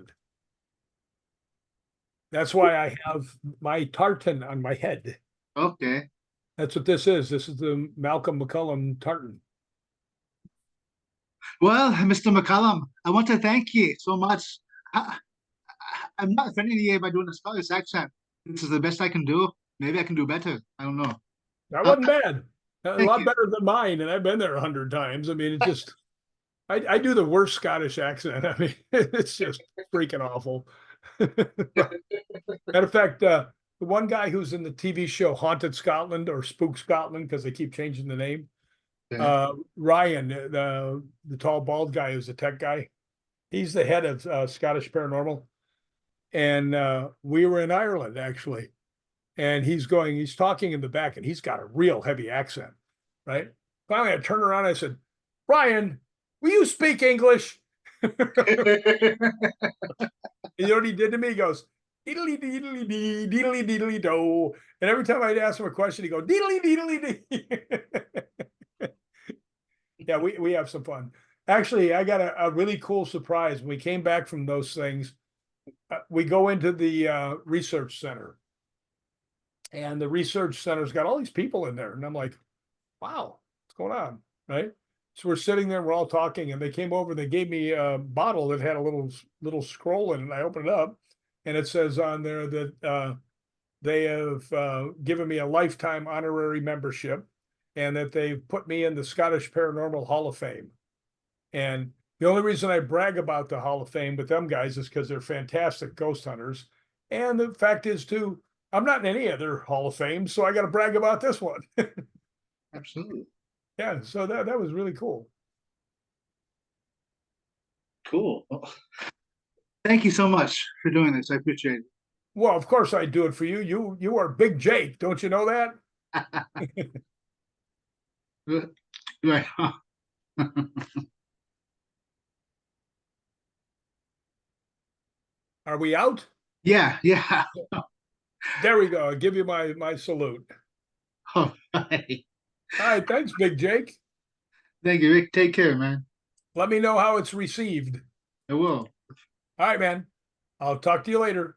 That's why I have my tartan on my head. Okay. That's what this is. This is the Malcolm McCallum tartan. Well, Mr. McCallum, I want to thank you so much. I, I'm not offending you by doing a Scottish accent. This is the best I can do. Maybe I can do better. I don't know. That Uh, wasn't bad. A Thank lot you. better than mine, and I've been there 100 times. I mean, it's just I do the worst Scottish accent. I mean, it's just freaking awful. Matter of fact, the one guy who's in the TV show Haunted Scotland or Spook Scotland, because they keep changing the name, Okay. Ryan, the tall bald guy who's a tech guy, he's the head of Scottish Paranormal. And we were in Ireland actually, and he's talking in the back, and he's got a real heavy accent, right? Finally, I turned around, and I said, "Ryan, will you speak English?" And you know what he did to me? He goes, "Diddly diddly dee, diddly diddly do." And every time I'd ask him a question, he'd go, "Diddly diddly dee." Yeah, we have some fun. Actually, I got a really cool surprise. When we came back from those things, we go into the research center, and the research center's got all these people in there. And I'm like, wow, what's going on? Right. So we're sitting there, we're all talking, and they came over, they gave me a bottle that had a little scroll in it. And I opened it up, and it says on there that they have given me a lifetime honorary membership, and that they've put me in the Scottish Paranormal Hall of Fame. And the only reason I brag about the Hall of Fame with them guys is because they're fantastic ghost hunters. And the fact is, too, I'm not in any other Hall of Fame, so I got to brag about this one. Absolutely. Yeah, so that was really cool. Cool. Well, thank you so much for doing this. I appreciate Well, of course I do it for you. You are Big Jake, don't you know that? it. Right. Are we out? Yeah, yeah. There we go. I give you my salute. All right. All right, thanks, Big Jake. Thank you, Rick. Take care, man. Let me know how it's received. I will. All right, man. I'll talk to you later.